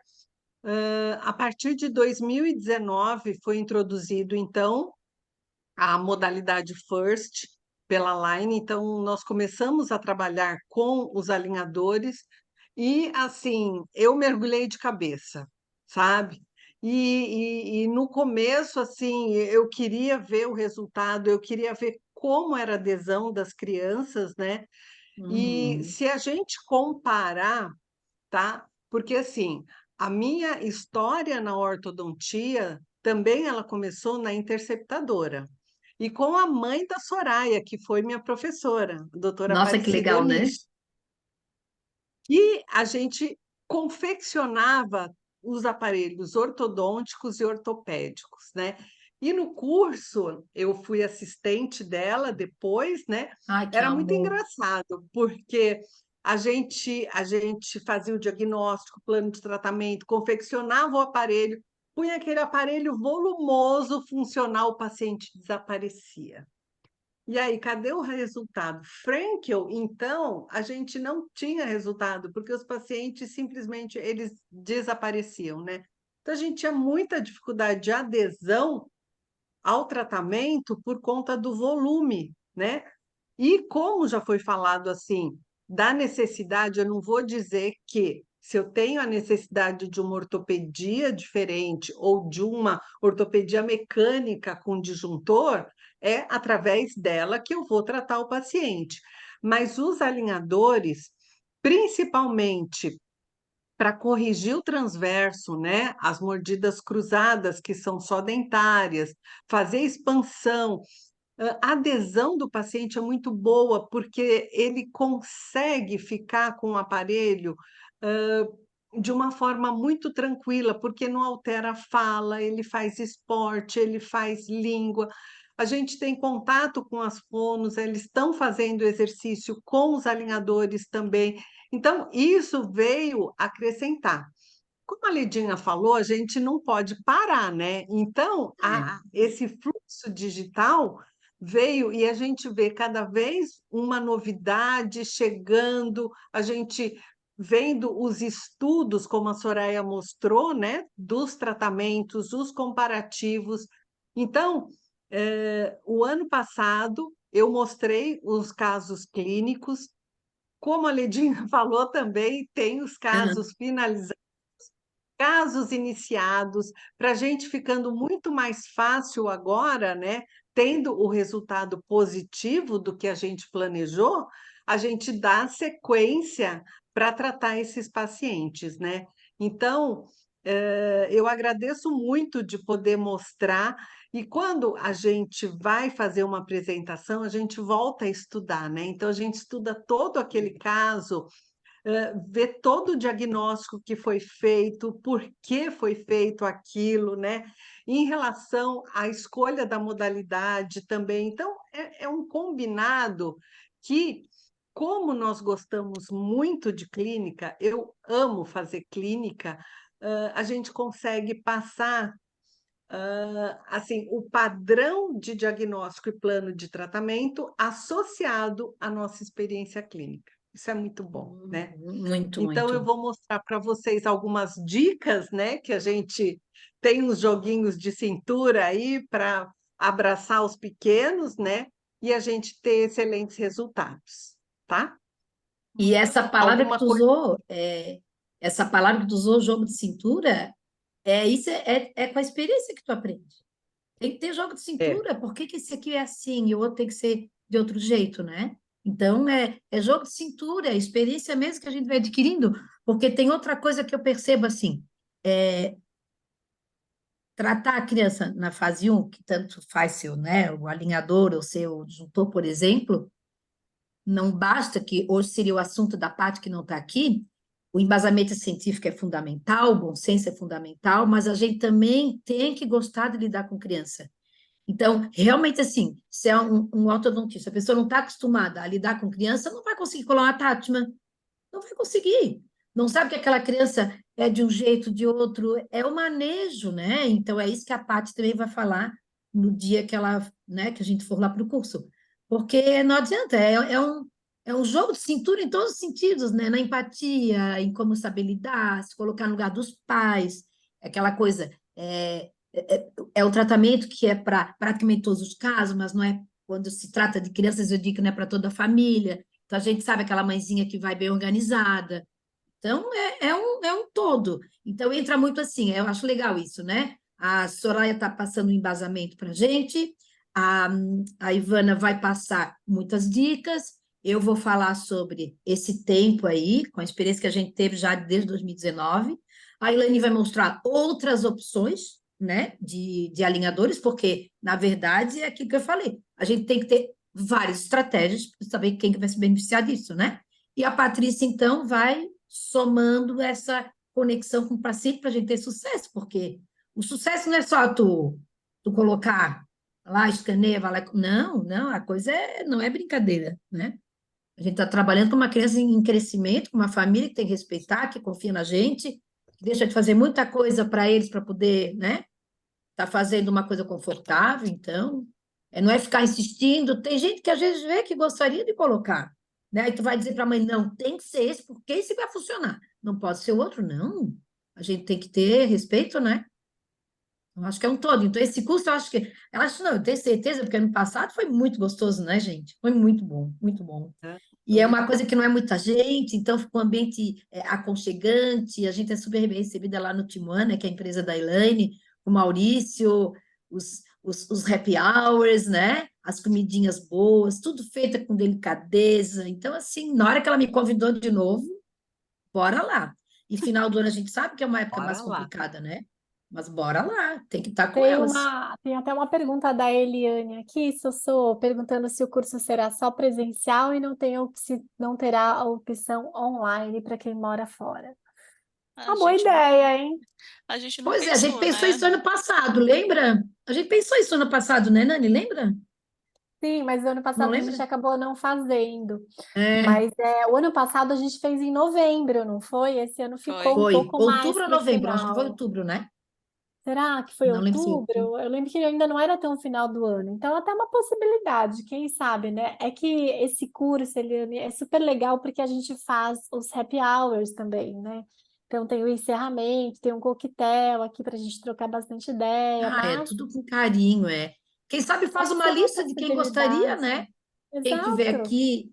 A partir de 2019 foi introduzido, então, a modalidade First pela Line, então nós começamos a trabalhar com os alinhadores e assim, eu mergulhei de cabeça, sabe? E no começo, assim, eu queria ver o resultado, eu queria ver como era a adesão das crianças, né? E Uhum. se a gente comparar, tá? Porque assim, a minha história na ortodontia também ela começou na interceptadora. E com a mãe da Soraya, que foi minha professora, a doutora Nossa, que Aparecida legal, né? Onish. E a gente confeccionava os aparelhos ortodônticos e ortopédicos, né? E no curso, eu fui assistente dela depois, né? Ai, que Era muito amor. engraçado, porque a gente fazia o diagnóstico, plano de tratamento, confeccionava o aparelho, punha aquele aparelho volumoso, funcional, o paciente desaparecia. E aí, cadê o resultado? Frankel, então, a gente não tinha resultado, porque os pacientes simplesmente eles desapareciam, né? Então, a gente tinha muita dificuldade de adesão ao tratamento por conta do volume, né? E como já foi falado assim, da necessidade, eu não vou dizer que se eu tenho a necessidade de uma ortopedia diferente ou de uma ortopedia mecânica com disjuntor, é através dela que eu vou tratar o paciente. Mas os alinhadores, principalmente para corrigir o transverso, né? As mordidas cruzadas, que são só dentárias, fazer expansão, a adesão do paciente é muito boa, porque ele consegue ficar com o aparelho de uma forma muito tranquila, porque não altera a fala, ele faz esporte, ele faz língua. A gente tem contato com as fonos, eles estão fazendo exercício com os alinhadores também. Então, isso veio acrescentar. Como a Lidinha falou, a gente não pode parar, né? Então, É. esse fluxo digital veio e a gente vê cada vez uma novidade chegando, a gente vendo os estudos, como a Soraya mostrou, né, dos tratamentos, os comparativos. Então, o ano passado eu mostrei os casos clínicos, como a Ledinha falou também, tem os Aham. casos finalizados, casos iniciados, para a gente ficando muito mais fácil agora, né? Tendo o resultado positivo do que a gente planejou, a gente dá sequência para tratar esses pacientes, né? Então, eu agradeço muito de poder mostrar, e quando a gente vai fazer uma apresentação, a gente volta a estudar, né? Então, a gente estuda todo aquele caso, ver todo o diagnóstico que foi feito, por que foi feito aquilo, né? Em relação à escolha da modalidade também. Então, é um combinado que, como nós gostamos muito de clínica, eu amo fazer clínica, a gente consegue passar assim, o padrão de diagnóstico e plano de tratamento associado à nossa experiência clínica. Isso é muito bom, né? Muito, Então, eu muito. vou mostrar para vocês algumas dicas, né? Que a gente tem uns joguinhos de cintura aí para abraçar os pequenos, né? E a gente ter excelentes resultados, tá? E essa palavra que Alguma tu coisa. usou, essa palavra que tu usou, jogo de cintura, isso é com a experiência que tu aprende. Tem que ter jogo de É, cintura. Por que que esse aqui é assim e o outro tem que ser de outro jeito, né? Então, é jogo de cintura, é experiência mesmo que a gente vai adquirindo, porque tem outra coisa que eu percebo assim, tratar a criança na fase um que tanto faz seu, né, o alinhador ou seu disjuntor, por exemplo, não basta que hoje seria o assunto da parte que não está aqui, o embasamento científico é fundamental, o bom senso é fundamental, mas a gente também tem que gostar de lidar com criança. Então, realmente, assim, se é um ortodontista, a pessoa não está acostumada a lidar com criança, não vai conseguir colar uma attachment, não vai conseguir. Não sabe que aquela criança é de um jeito, de outro, é o manejo, né? Então, é isso que a Paty também vai falar no dia que ela, né, que a gente for lá para o curso. Porque não adianta, é um jogo de cintura em todos os sentidos, né? Na empatia, em como saber lidar, se colocar no lugar dos pais, aquela coisa. É um tratamento que é para praticamente todos os casos, mas não é quando se trata de crianças, eu digo que não é para toda a família. Então, a gente sabe aquela mãezinha que vai bem organizada. Então, é um todo. Então, entra muito assim, eu acho legal isso, né? A Soraya está passando um embasamento para a gente, a Ivana vai passar muitas dicas, eu vou falar sobre esse tempo aí, com a experiência que a gente teve já desde 2019. A Ilane vai mostrar outras opções, né, de alinhadores, porque, na verdade, é aquilo que eu falei, a gente tem que ter várias estratégias para saber quem que vai se beneficiar disso, né? E a Patrícia, então, vai somando essa conexão com o paciente para a gente ter sucesso, porque o sucesso não é só tu colocar lá, escaneia, vai lá. Não, não, a coisa não é brincadeira, né? A gente está trabalhando com uma criança em crescimento, com uma família que tem que respeitar, que confia na gente, que deixa de fazer muita coisa para eles para poder, né? Tá fazendo uma coisa confortável, então, não é ficar insistindo. Tem gente que às vezes vê que gostaria de colocar, né? Aí tu vai dizer para a mãe, não, tem que ser esse, porque esse vai funcionar. Não pode ser o outro, não. A gente tem que ter respeito, né? Eu acho que é um todo. Então, esse curso, eu acho não, eu tenho certeza, porque ano passado foi muito gostoso, né, gente? Foi muito bom, muito bom. né? E é uma coisa que não é muita gente, então fica um ambiente aconchegante, a gente é super bem recebida lá no Tijuana, que é a empresa da Elaine, o Maurício, os happy hours, né? As comidinhas boas, tudo feita com delicadeza. Então, assim, na hora que ela me convidou de novo, bora lá. E final do ano a gente sabe que é uma época mais Bora lá. complicada, né? Mas bora lá, tem que estar com Tem elas. tem até uma pergunta da Eliane aqui, Sossô, perguntando se o curso será só presencial e não terá a opção online para quem mora fora. A Uma boa gente não, ideia, hein? a gente não Pois é, a gente pensou, pensou né? isso ano passado, lembra? A gente pensou isso ano passado, né, Nani? Lembra? Sim, mas o ano Não passado a gente lembra? acabou não fazendo. É, Mas o ano passado a gente fez em novembro, não foi? Esse ano ficou Foi. um foi pouco mais outubro ou para o novembro? Acho que foi final. outubro, né? Será que foi Não lembro se eu... outubro? Eu lembro que ainda não era tão final do ano. Então, até uma possibilidade, quem sabe, né? É que esse curso, Eliane, é super legal porque a gente faz os happy hours também, né? Então, tem o encerramento, tem um coquetel aqui para a gente trocar bastante ideia, Ah, é mas tudo com carinho, é. Quem sabe faz pode uma ser uma lista de quem gostaria, possibilidade. né? Quem tiver Exato. aqui,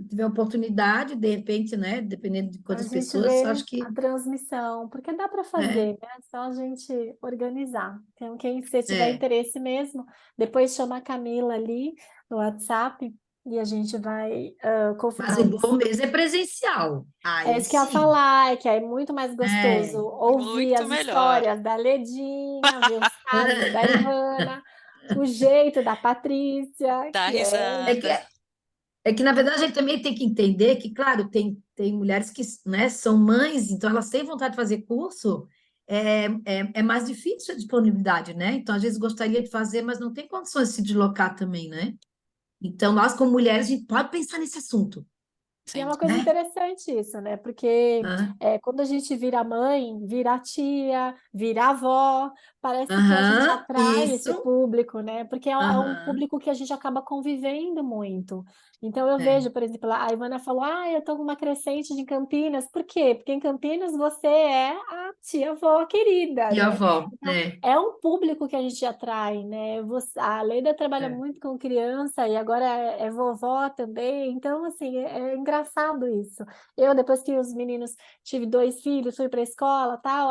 tiver oportunidade, de repente, né? Dependendo de A quantas gente pessoas, vê acho que a transmissão, porque dá para é, fazer, né? É só a gente organizar. Então, quem se tiver é. interesse mesmo, depois chama a Camila ali no WhatsApp e a gente vai Mas confirmar o isso. bom mesmo é presencial. É Aí isso que eu ia sim. falar, é que é muito mais gostoso É. ouvir Muito as melhor. histórias da Ledinha, ver os casos da Ivana, o jeito da Patrícia, Dá que é É que, risada. é que, na verdade, a gente também tem que entender que, claro, tem mulheres que, né, são mães, então elas têm vontade de fazer curso, é mais difícil a disponibilidade, né? Então, às vezes, gostaria de fazer, mas não tem condições de se deslocar também, né? Então, nós, como mulheres, a gente pode pensar nesse assunto, E é Sim. uma coisa né? interessante isso, né? Porque Ah, quando a gente vira mãe, vira tia, vira avó, parece que a gente aham, atrai esse isso. público, né? Porque é um Aham, público que a gente acaba convivendo muito. Então eu é, vejo, por exemplo, a Ivana falou: Ah, eu tô com uma crescente de Campinas. Por quê? Porque em Campinas você é a tia-avó querida, e a né? avó, Então, é um público que a gente atrai, né? A Leida trabalha é. muito com criança e agora é vovó também. Então, assim, é engraçado isso. Eu, depois que os meninos, tive dois filhos, fui para a escola, tal,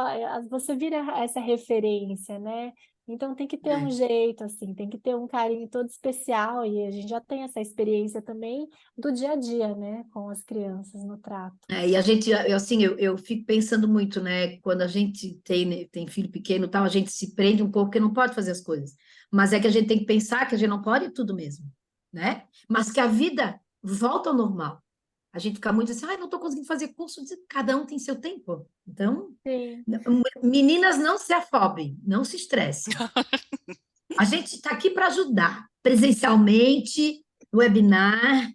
você vira essa referência, né? Então tem que ter um É. jeito, assim, tem que ter um carinho todo especial e a gente já tem essa experiência também do dia a dia, né, com as crianças no trato. É, e a gente, assim, eu fico pensando muito, né? Quando a gente tem, né, tem filho pequeno e tal, a gente se prende um pouco porque não pode fazer as coisas. Mas é que a gente tem que pensar que a gente não pode tudo mesmo, né? Mas que a vida volta ao normal. A gente fica muito assim, ai, não estou conseguindo fazer curso. Cada um tem seu tempo. Então, Sim. meninas, não se afobem, não se estressem. A gente está aqui para ajudar, presencialmente, no webinar.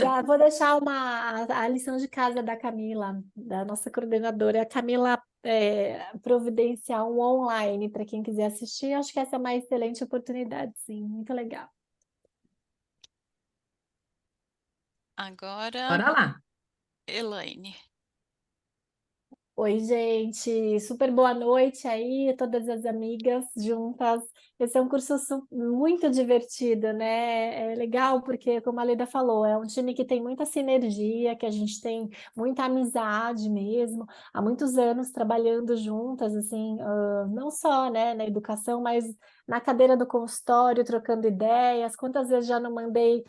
Já vou deixar a lição de casa da Camila, da nossa coordenadora. A Camila providenciar um online para quem quiser assistir. Acho que essa é uma excelente oportunidade, sim. Muito legal. Agora, Bora lá. Elaine. Oi, gente, super boa noite aí, todas as amigas juntas. Esse é um curso muito divertido, né? É legal porque, como a Leda falou, é um time que tem muita sinergia, que a gente tem muita amizade mesmo, há muitos anos trabalhando juntas, assim, não só, né, na educação, mas na cadeira do consultório, trocando ideias. Quantas vezes já não mandei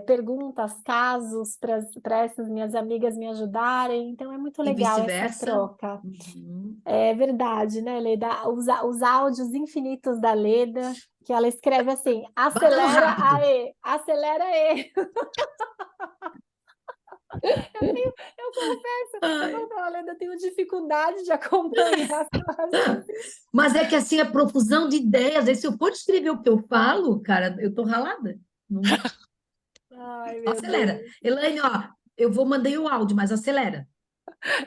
perguntas, casos para essas minhas amigas me ajudarem? Então é muito E legal essa vice-versa. troca. Uhum. É verdade, né, Leda? Os áudios infinitos da Leda, que ela escreve assim: Bota no acelera rápido. aí, acelera aí. Eu confesso, eu Ai. falo para a Leda, eu tenho dificuldade de acompanhar seu raciocínio. Mas é que assim, a profusão de ideias, aí, se eu for descrever o que eu falo, cara, eu tô ralada. Não- Ai, meu Acelera. Deus. Elaine, ó, eu vou mandei o áudio, mas acelera.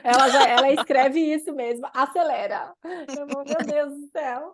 Ela escreve isso mesmo, acelera. Eu vou, meu Deus do céu.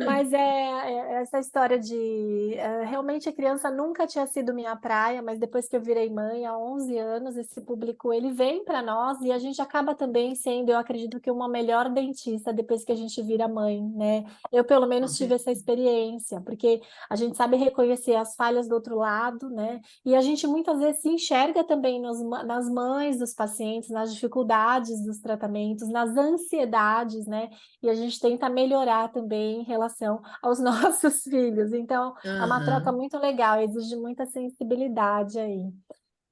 Mas essa história de realmente a criança nunca tinha sido minha praia, mas depois que eu virei mãe há 11 anos, esse público ele vem para nós e a gente acaba também sendo, eu acredito que uma melhor dentista depois que a gente vira mãe, né? Eu pelo Com menos tive essa certeza. experiência, porque a gente sabe reconhecer as falhas do outro lado, né? E a gente muitas vezes se enxerga também nas mães dos pacientes, nas dificuldades dos tratamentos, nas ansiedades, né? E a gente tenta melhorar também em relação aos nossos filhos. Então, é uma troca Aham. muito legal, exige muita sensibilidade aí.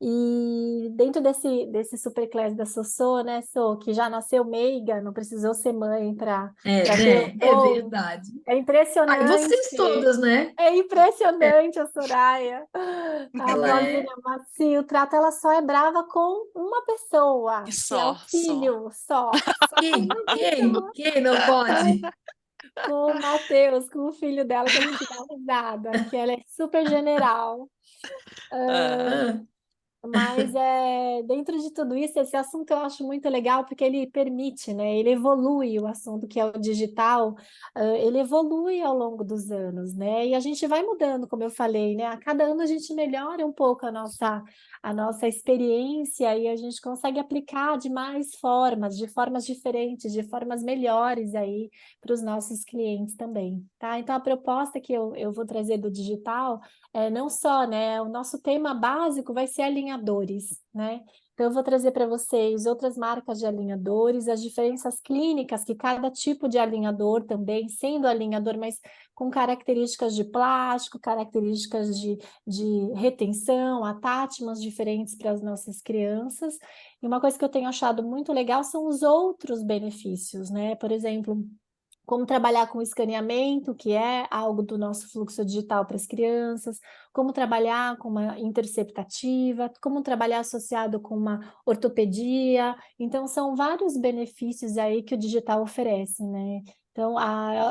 E dentro desse superclass da Sossô, né, Sô, que já nasceu meiga, não precisou ser mãe para ter o É dom. verdade. É Ai, impressionante. vocês todas, né? É impressionante a Soraya. A Ela é. vozinha macia, o trato, ela só é brava com uma pessoa, que é o Só. filho, só com Quem? uma Quem? pessoa. Quem não pode? Com o Matheus, com o filho dela, que a gente dá risada, que ela é super general. Ah, Ah, Mas dentro de tudo isso, esse assunto eu acho muito legal porque ele permite, né? Ele evolui o assunto que é o digital, ele evolui ao longo dos anos, né? E a gente vai mudando, como eu falei, né? A cada ano a gente melhora um pouco a nossa experiência e a gente consegue aplicar de formas diferentes, de formas melhores aí para os nossos clientes também, tá? Então a proposta que eu vou trazer do digital não só, né? O nosso tema básico vai ser alinhadores, né? Então, eu vou trazer para vocês outras marcas de alinhadores, as diferenças clínicas que cada tipo de alinhador também, sendo alinhador, mas com características de plástico, características de retenção, attachments diferentes para as nossas crianças. E uma coisa que eu tenho achado muito legal são os outros benefícios, né? Por exemplo, como trabalhar com escaneamento, que é algo do nosso fluxo digital para as crianças, como trabalhar com uma interceptativa, como trabalhar associado com uma ortopedia. Então, são vários benefícios aí que o digital oferece, né? Então,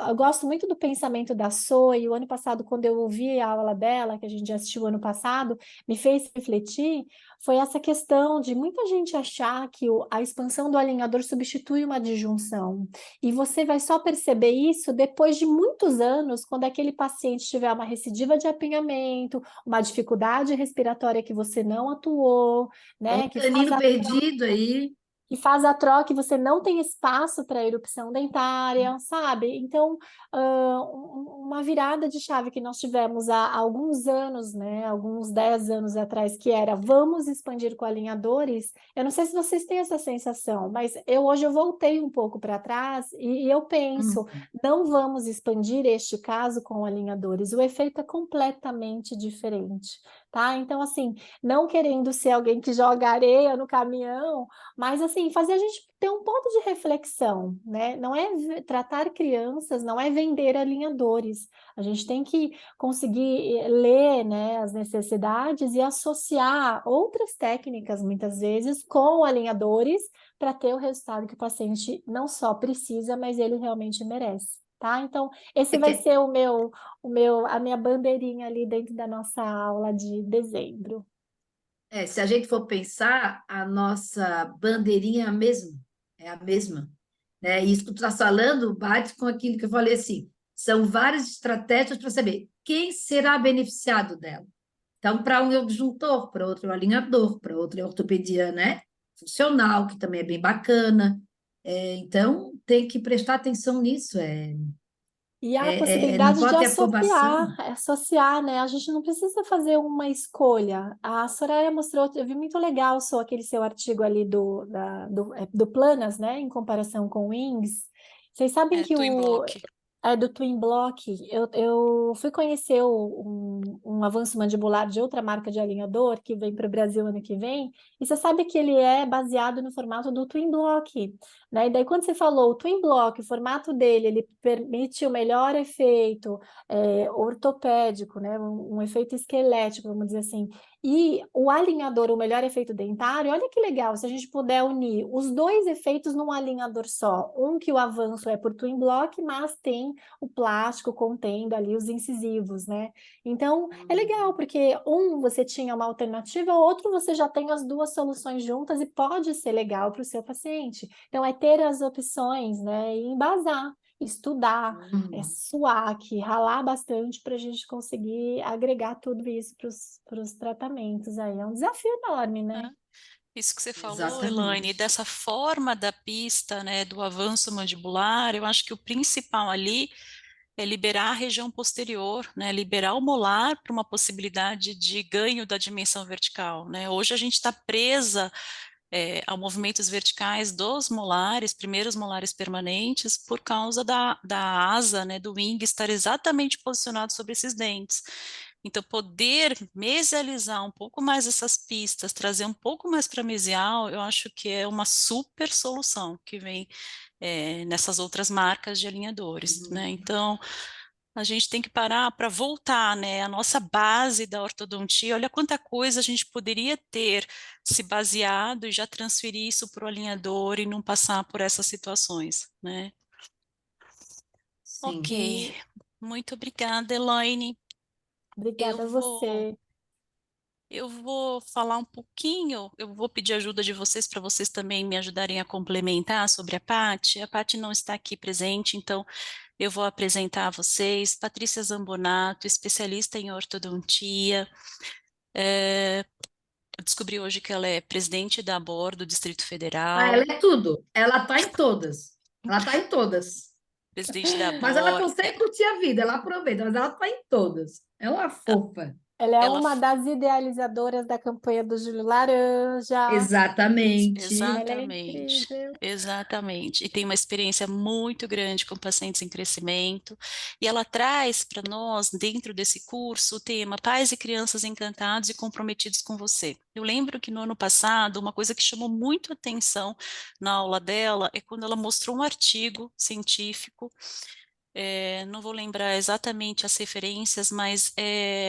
eu gosto muito do pensamento da Zoe. O ano passado, quando eu ouvi a aula dela, que a gente assistiu ano passado, me fez refletir, foi essa questão de muita gente achar que a expansão do alinhador substitui uma disjunção. E você vai só perceber isso depois de muitos anos, quando aquele paciente tiver uma recidiva de apinhamento, uma dificuldade respiratória que você não atuou, É um né? canino perdido aí. Que faz a troca e você não tem espaço para erupção dentária, sabe? Então, uma virada de chave que nós tivemos há alguns anos, né? Alguns 10 anos atrás, que era vamos expandir com alinhadores. Eu não sei se vocês têm essa sensação, mas hoje eu voltei um pouco para trás e eu penso, Uhum. não vamos expandir este caso com alinhadores. O efeito é completamente diferente, tá? Então, assim, não querendo ser alguém que joga areia no caminhão, mas, assim, fazer a gente ter um ponto de reflexão, né? Não é tratar crianças, não é vender alinhadores. A gente tem que conseguir ler, né, as necessidades e associar outras técnicas, muitas vezes, com alinhadores para ter o resultado que o paciente não só precisa, mas ele realmente merece. Tá? Então, esse É vai que- ser a minha bandeirinha ali dentro da nossa aula de dezembro. se a gente for pensar, a nossa bandeirinha é a mesma, né? Isso que tu está falando bate com aquilo que eu falei assim, são várias estratégias para saber quem será beneficiado dela. Então, para um é o disjuntor, para outro é o alinhador, para outro é a ortopedia, né? Funcional, que também é bem bacana. Então, tem que prestar atenção nisso. E há a Não possibilidade de pode ter afobação. associar, né? A gente não precisa fazer uma escolha. A Soraya mostrou, eu vi muito legal só aquele seu artigo ali do Planas, né? Em comparação com o Wings. Vocês sabem que Twin Block. do Twin Block, eu fui conhecer um avanço mandibular de outra marca de alinhador que vem para o Brasil ano que vem, e você sabe que ele é baseado no formato do Twin Block, né? E daí quando você falou o Twin Block, o formato dele, ele permite o melhor efeito ortopédico, né? Um efeito esquelético, vamos dizer assim. E o alinhador, o melhor efeito dentário, olha que legal, se a gente puder unir os dois efeitos num alinhador só. Um que o avanço é por Twin Block, mas tem o plástico contendo ali os incisivos, né? Então, é legal, porque você tinha uma alternativa, outro você já tem as duas soluções juntas e pode ser legal para o seu paciente. Então, é ter as opções, né? E embasar, estudar, Hum, suar aqui, ralar bastante para a gente conseguir agregar tudo isso para os tratamentos aí. É um desafio enorme, né? Isso que você falou, Elaine, exatamente. dessa forma da pista, né, do avanço mandibular, eu acho que o principal ali é liberar a região posterior, né, liberar o molar para uma possibilidade de ganho da dimensão vertical, né? Hoje a gente está presa a movimentos verticais dos molares, primeiros molares permanentes, por causa da asa, né, do wing estar exatamente posicionado sobre esses dentes. Então, poder mesializar um pouco mais essas pistas, trazer um pouco mais para mesial, eu acho que é uma super solução que vem nessas outras marcas de alinhadores, né? Uhum. Então, a gente tem que parar para voltar, né? A nossa base da ortodontia, olha quanta coisa a gente poderia ter se baseado e já transferir isso para o alinhador e não passar por essas situações, né? Sim. Ok, E muito obrigada, Elaine. Eu obrigada a vou, você. Eu vou falar um pouquinho, eu vou pedir ajuda de vocês para vocês também me ajudarem a complementar sobre a Paty. A Paty não está aqui presente, então eu vou apresentar a vocês. Patrícia Zambonato, especialista em ortodontia. Eu descobri hoje que ela é presidente da ABOR do Distrito Ah, ela Federal, é tudo. Ela tá em todas. Ela tá em todas. presidente da Mas ela ABOR. consegue curtir a vida, ela aproveita, mas ela tá em todas. É uma fofa. Ela é Ela uma das idealizadoras da campanha do Júlio Laranja. Exatamente. Ela é Exatamente, incrível. exatamente. E tem uma experiência muito grande com pacientes em crescimento. E ela traz para nós, dentro desse curso, o tema Pais e Crianças Encantados e Comprometidos com Você. Eu lembro que no ano passado, uma coisa que chamou muito atenção na aula dela é quando ela mostrou um artigo científico, não vou lembrar exatamente as referências, mas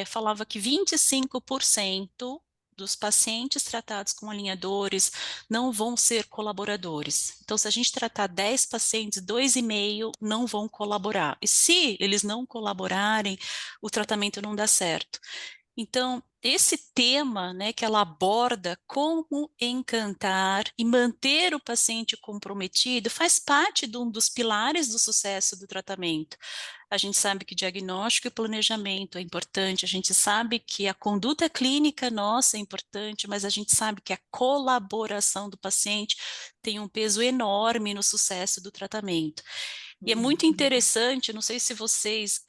falava que 25% dos pacientes tratados com alinhadores não vão ser colaboradores. Então, se a gente tratar 10 pacientes, 2,5 não vão colaborar. E se eles não colaborarem, o tratamento não dá certo. Então, esse tema, né, que ela aborda como encantar e manter o paciente comprometido, faz parte de um dos pilares do sucesso do tratamento. A gente sabe que diagnóstico e planejamento é importante, a gente sabe que a conduta clínica nossa é importante, mas a gente sabe que a colaboração do paciente tem um peso enorme no sucesso do tratamento. E é muito interessante, não sei se vocês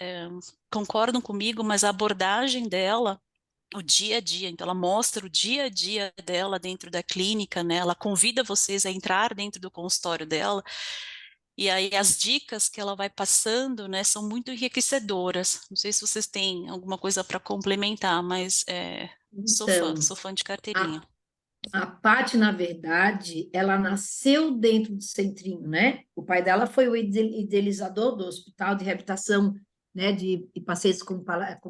concordam comigo, mas a abordagem dela, o dia a dia, então ela mostra o dia a dia dela dentro da clínica, né? Ela convida vocês a entrar dentro do consultório dela, e aí as dicas que ela vai passando, né, são muito enriquecedoras. Não sei se vocês têm alguma coisa para complementar, mas Então, sou fã de carteirinha. a, a Paty, na verdade, ela nasceu dentro do Centrinho, né? O pai dela foi o idealizador do Hospital de Reabilitação, né, de pacientes com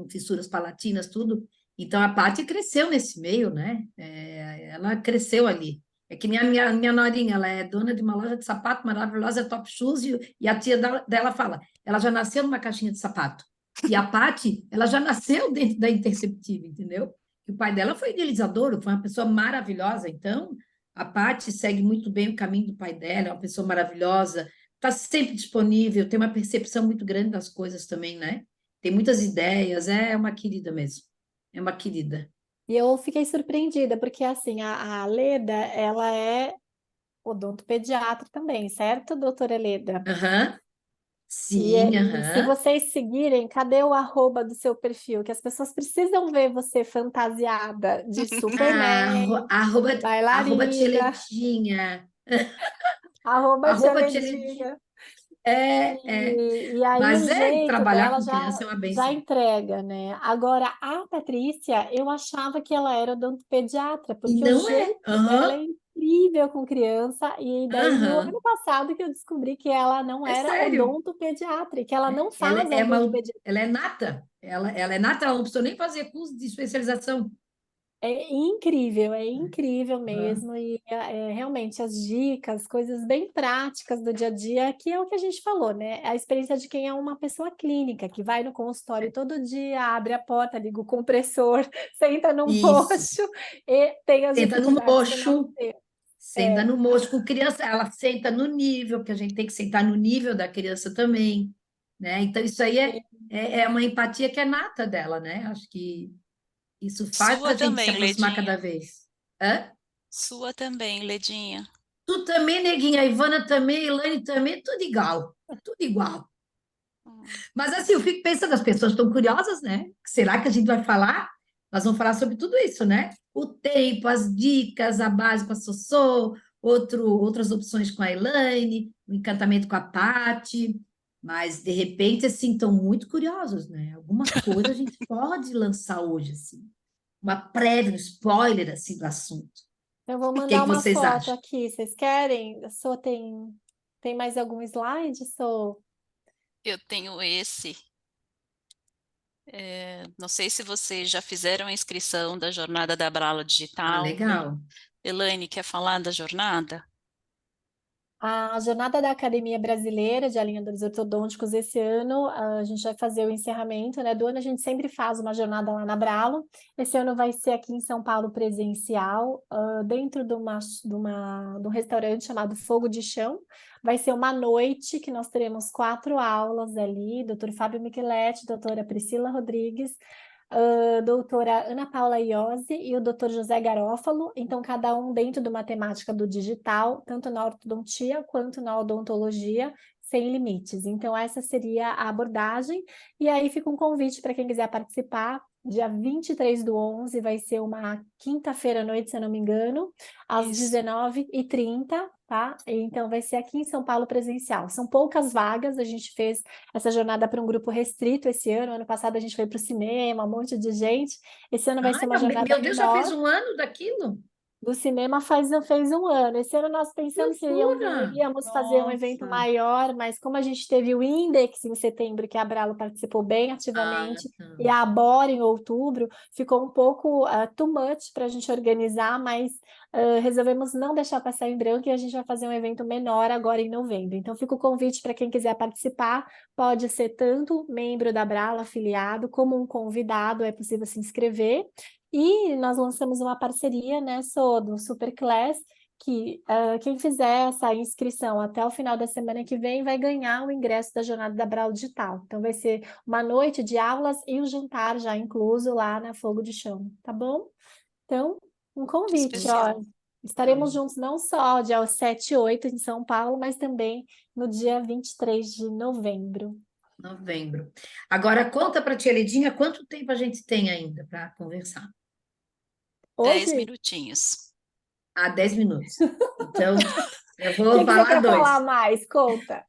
fissuras palatinas, tudo. Então, a Paty cresceu nesse meio, né? Ela cresceu ali. É que nem a minha norinha, ela é dona de uma loja de sapato maravilhosa, Top Shoes, e a tia dela fala, ela já nasceu numa caixinha de sapato. E a Paty, ela já nasceu dentro da Interceptiva, entendeu? Que o pai dela foi idealizador, foi uma pessoa maravilhosa. Então, a Paty segue muito bem o caminho do pai dela, é uma pessoa maravilhosa, está sempre disponível, tem uma percepção muito grande das coisas também, né? Tem muitas ideias, é uma querida mesmo. É uma querida. E eu fiquei surpreendida, porque assim, a Leda, ela é odontopediatra também, certo, doutora Leda? Aham, sim, E se aham. vocês seguirem, cadê o arroba do seu perfil? Que as pessoas precisam ver você fantasiada de Ah, Superman, arroba tia bailarina, Letinha, arroba tia arroba tia Letinha. Ledinha. É. E aí o Mas jeito trabalhar dela com criança é uma já benção. entrega, né? Agora, a Patrícia, eu achava que ela era odontopediatra, E porque o não é, jeito dela é aham, incrível com criança, e daí no aham, ano passado que eu descobri que ela não é era sério. odontopediatra, e que ela não Ela faz a odontopediatria. ela é nata. Ela é nata, ela não precisou nem fazer curso de especialização. É incrível Aham. mesmo, e realmente as dicas, coisas bem práticas do dia a dia, que é o que a gente falou, né? É a experiência de quem é uma pessoa clínica, que vai no consultório todo dia, abre a porta, liga o compressor, senta no Isso. mocho e tem as Senta no dificuldades que nós mocho, temos. senta É, no mocho. Com criança, ela senta no nível, porque a gente tem que sentar no nível da criança também, né? Então, isso aí é uma empatia que é nata dela, né? Acho que isso faz Sua a gente se também, aproximar cada Ledinha. vez. Hã? Sua também, Ledinha. Tu também, neguinha, a Ivana também, a Elaine também, tudo igual. É tudo igual. Hum. Mas assim, eu fico pensando, as pessoas estão curiosas, né? Será que a gente vai falar? Nós vamos falar sobre tudo isso, né? O tempo, as dicas, a base com a Sossô, outras opções com a Elaine, o encantamento com a Pati. Mas, de repente, assim, estão muito curiosos, né? Alguma coisa a gente pode lançar hoje, assim. Uma prévia, um spoiler, assim, do assunto. eu vou O que mandar que uma vocês foto acham? aqui, vocês querem? Tem mais algum slide, Sô? Eu tenho esse. Não sei se vocês já fizeram a inscrição da jornada da Abrala Ah, Digital. legal. Elaine, quer falar da jornada? A jornada da Academia Brasileira de Alinhadores Ortodônticos, esse ano, a gente vai fazer o encerramento, né, do ano. A gente sempre faz uma jornada lá na Bralo. Esse ano vai ser aqui em São Paulo presencial, dentro de um restaurante chamado Fogo de Chão. Vai ser uma noite que nós teremos 4 aulas ali, doutor Fábio Micheletti, doutora Priscila Rodrigues, doutora Ana Paula Iose e o doutor José Garófalo, então cada um dentro de uma temática do digital, tanto na ortodontia quanto na odontologia, sem limites. Então essa seria a abordagem, e aí fica um convite para quem quiser participar. Dia 23/11 vai ser uma quinta-feira à noite, se eu não me engano, às Isso. 19h30, tá? Então vai ser aqui em São Paulo presencial. São poucas vagas, a gente fez essa jornada para um grupo restrito esse ano. Ano passado a gente foi para o cinema, um monte de gente. Esse ano vai ser uma jornada meu Deus, já fez menor. um ano daquilo? Do cinema fez um ano. Esse ano nós pensamos que Loucura! íamos fazer um evento Nossa. maior, mas como a gente teve o Index em setembro, que a Bralo participou bem ativamente, tá. e a Abora em outubro, ficou um pouco too much para a gente organizar, mas resolvemos não deixar passar em branco, e a gente vai fazer um evento menor agora em novembro. Então fica o convite para quem quiser participar, pode ser tanto membro da Bralo, afiliado, como um convidado, é possível se inscrever. E nós lançamos uma parceria, né, do Superclass, que quem fizer essa inscrição até o final da semana que vem vai ganhar o ingresso da jornada da Brau Digital. Então vai ser uma noite de aulas e o jantar já incluso lá na Fogo de Chão, tá bom? Então, um convite, Especial. ó. Estaremos juntos não só dia 7 e 8 em São Paulo, mas também no dia 23 de novembro. Novembro. Agora, conta para a tia Lidinha quanto tempo a gente tem ainda para conversar. 10 Hoje, minutinhos. 10 minutos. Então, eu o vou que você falar quer 2. falar mais? Conta.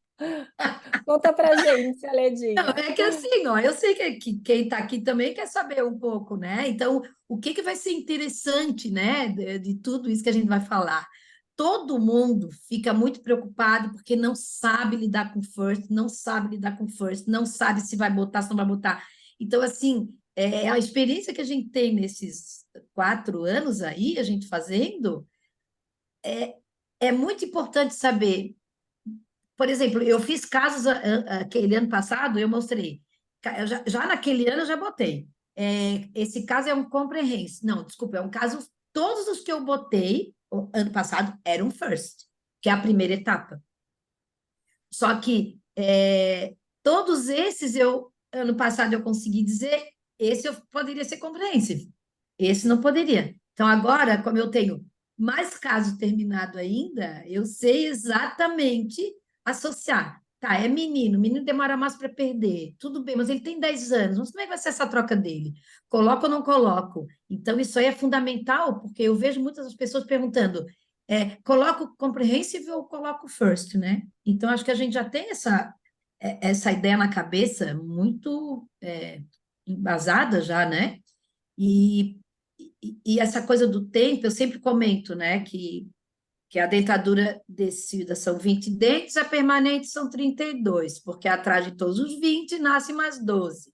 Conta pra gente, Não, Aledinha. é que assim, ó, eu sei que quem está aqui também quer saber um pouco, né? Então, o que vai ser interessante, né, de tudo isso que a gente vai falar? Todo mundo fica muito preocupado porque não sabe lidar com first, não sabe lidar com first, não sabe se vai botar, se não vai botar. Então, assim, a experiência que a gente tem nesses 4 anos aí, a gente fazendo, é muito importante saber. Por exemplo, eu fiz casos aquele ano passado, eu mostrei. Já naquele ano eu já botei. Esse caso é um comprehensive. Não, desculpa, é um caso. Todos os que eu botei ano passado eram first, que é a primeira etapa. Só que todos esses ano passado eu consegui dizer, esse eu poderia ser comprehensive, esse não poderia. Então agora, como eu tenho mais caso terminado ainda, eu sei exatamente associar. Tá, é menino demora mais para perder, tudo bem, mas ele tem 10 anos, mas como é que vai ser essa troca dele? Coloco ou não coloco? Então isso aí é fundamental, porque eu vejo muitas das pessoas perguntando, coloco comprehensive ou coloco first, né? Então acho que a gente já tem essa ideia na cabeça muito embasada já, né? E essa coisa do tempo, eu sempre comento, né, que a dentadura descida são 20 dentes, a permanente são 32, porque atrás de todos os 20 nasce mais 12.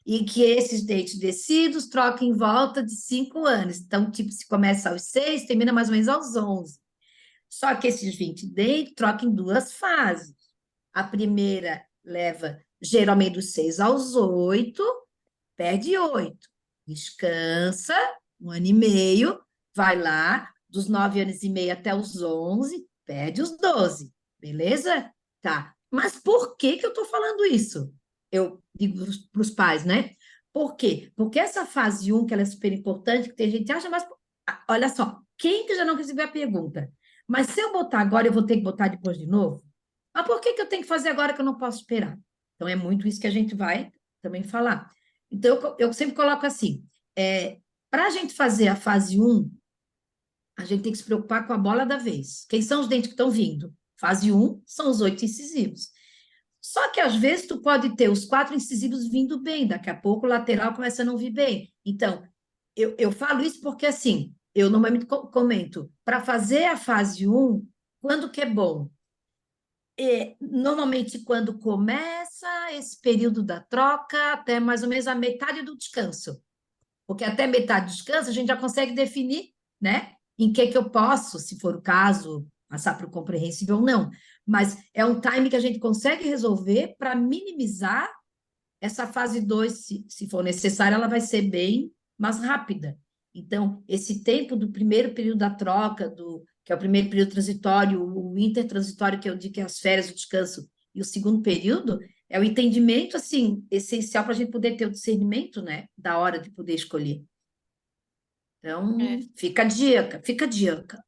E que esses dentes descidos trocam em volta de 5 anos. Então, tipo, se começa aos 6, termina mais ou menos aos 11. Só que esses 20 dentes trocam em 2 fases. A primeira leva geralmente dos 6 aos 8, perde 8. Descansa, 1 ano e meio, vai lá, dos 9 anos e meio até os 11, perde os 12, beleza? Tá. Mas por que eu estou falando isso? Eu digo para os pais, né? Por quê? Porque essa fase 1, que ela é super importante, que tem gente que acha, mas olha só, quem que já não recebeu a pergunta? Mas se eu botar agora, eu vou ter que botar depois de novo? Mas por que eu tenho que fazer agora que eu não posso esperar? Então, é muito isso que a gente vai também falar. Então, eu sempre coloco assim, para a gente fazer a fase 1, a gente tem que se preocupar com a bola da vez. Quem são os dentes que estão vindo? Fase 1 são os 8 incisivos. Só que, às vezes, tu pode ter os 4 incisivos vindo bem, daqui a pouco o lateral começa a não vir bem. Então, eu falo isso porque, assim, eu normalmente comento, para fazer a fase 1, quando que é bom? Normalmente, quando começa esse período da troca, até mais ou menos a metade do descanso. Porque até metade do descanso a gente já consegue definir, né? Em que eu posso, se for o caso, passar para o comprehensive ou não. Mas é um time que a gente consegue resolver para minimizar essa fase 2, se for necessário, ela vai ser bem mais rápida. Então, esse tempo do primeiro período da troca, que é o primeiro período transitório, o intertransitório, que eu digo que é as férias, o descanso, e o segundo período, é o entendimento, assim, essencial para a gente poder ter o discernimento, né, da hora de poder escolher. Então, É. fica a dica, fica a dica.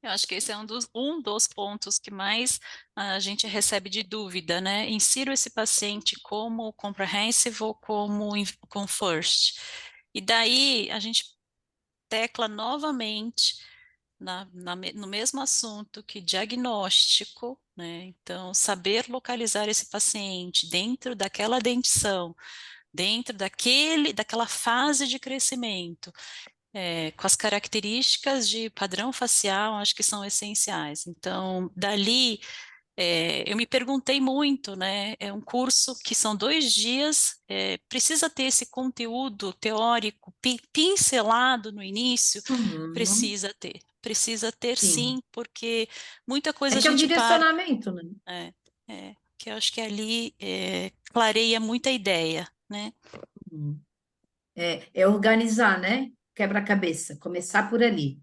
Eu acho que esse é um dos pontos que mais a gente recebe de dúvida, né? Insiro esse paciente como comprehensive ou com first. E daí a gente tecla novamente no mesmo assunto que diagnóstico, né? Então, saber localizar esse paciente dentro daquela dentição, dentro daquela fase de crescimento, com as características de padrão facial, acho que são essenciais. Então, dali, eu me perguntei muito, né? É um curso que são 2 dias, precisa ter esse conteúdo teórico pincelado no início? Uhum, Precisa ter sim. sim, porque muita É coisa a que é um gente parte, direcionamento, né? que eu acho que ali clareia muita ideia, né? Uhum. É organizar, né? Quebra-cabeça, começar por ali.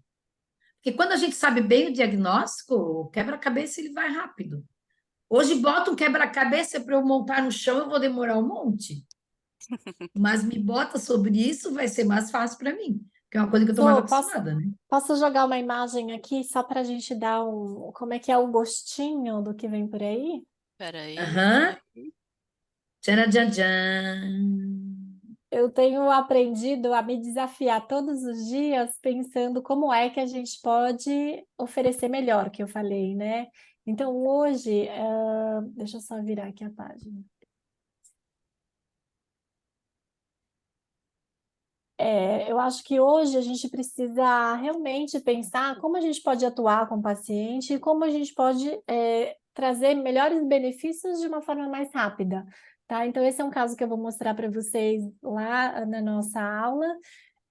Porque quando a gente sabe bem o diagnóstico, o quebra-cabeça ele vai rápido. Hoje bota um quebra-cabeça para eu montar no chão, eu vou demorar um monte. Mas me bota sobre isso, vai ser mais fácil para mim, que é uma coisa que eu estou mais Vô, posso, acostumada, né? posso jogar uma imagem aqui só para a gente dar como é que é o gostinho do que vem por aí? Peraí, Aham. peraí. Tcharam, tchan, tchan. Eu tenho aprendido a me desafiar todos os dias pensando como é que a gente pode oferecer melhor, que eu falei, né? Então, hoje, deixa eu só virar aqui a página. Eu acho que hoje a gente precisa realmente pensar como a gente pode atuar com o paciente e como a gente pode trazer melhores benefícios de uma forma mais rápida, tá? Então, esse é um caso que eu vou mostrar para vocês lá na nossa aula,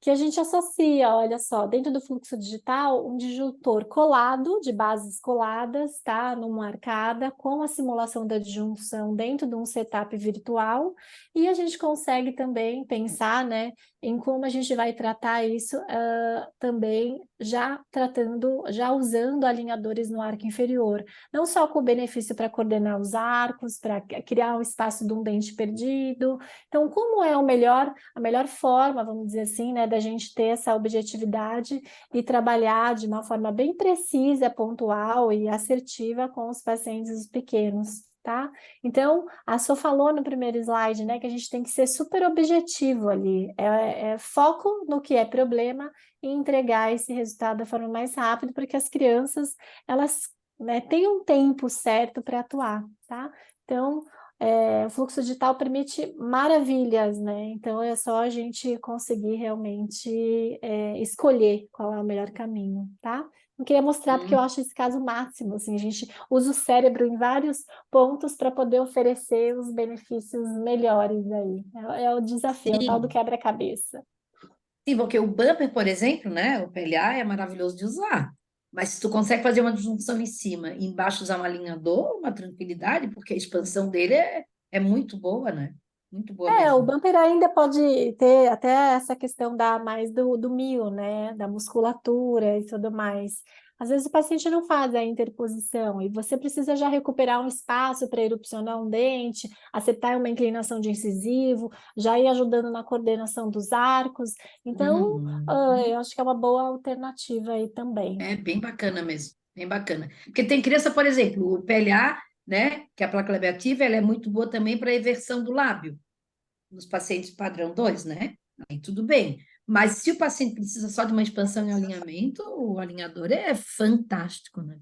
que a gente associa, olha só, dentro do fluxo digital, um disjuntor colado, de bases coladas, tá? Numa arcada, com a simulação da disjunção dentro de um setup virtual, e a gente consegue também pensar, né, em como a gente vai tratar isso também já usando alinhadores no arco inferior, não só com benefício para coordenar os arcos, para criar um espaço de um dente perdido. Então, como é a melhor forma, vamos dizer assim, né, da gente ter essa objetividade e trabalhar de uma forma bem precisa, pontual e assertiva com os pacientes pequenos, tá? Então, a Sô falou no primeiro slide, né, que a gente tem que ser super objetivo ali, foco no que é problema e entregar esse resultado da forma mais rápida, porque as crianças, elas, né, têm um tempo certo para atuar, tá? Então, o fluxo digital permite maravilhas, né? Então é só a gente conseguir realmente escolher qual é o melhor caminho, tá? Eu queria mostrar porque eu acho esse caso máximo, assim, a gente usa o cérebro em vários pontos para poder oferecer os benefícios melhores aí. É o desafio, é o tal do Sim, quebra-cabeça. sim, porque o bumper, por exemplo, né? O PLA é maravilhoso de usar. Mas se tu consegue fazer uma disjunção em cima e embaixo usar um alinhador, uma tranquilidade, porque a expansão dele é muito boa, né? Muito boa O mesmo. bumper ainda pode ter até essa questão mais do mio, né? Da musculatura e tudo mais. Às vezes o paciente não faz a interposição e você precisa já recuperar um espaço para erupcionar um dente, acertar uma inclinação de incisivo, já ir ajudando na coordenação dos arcos. Então, Uhum. eu acho que é uma boa alternativa aí também. É bem bacana mesmo, bem bacana. Porque tem criança, por exemplo, o PLA, né? Que é a placa labiativa, ela é muito boa também para eversão do lábio. Nos pacientes padrão 2, né? Aí tudo bem. Mas se o paciente precisa só de uma expansão em alinhamento, o alinhador é fantástico, né?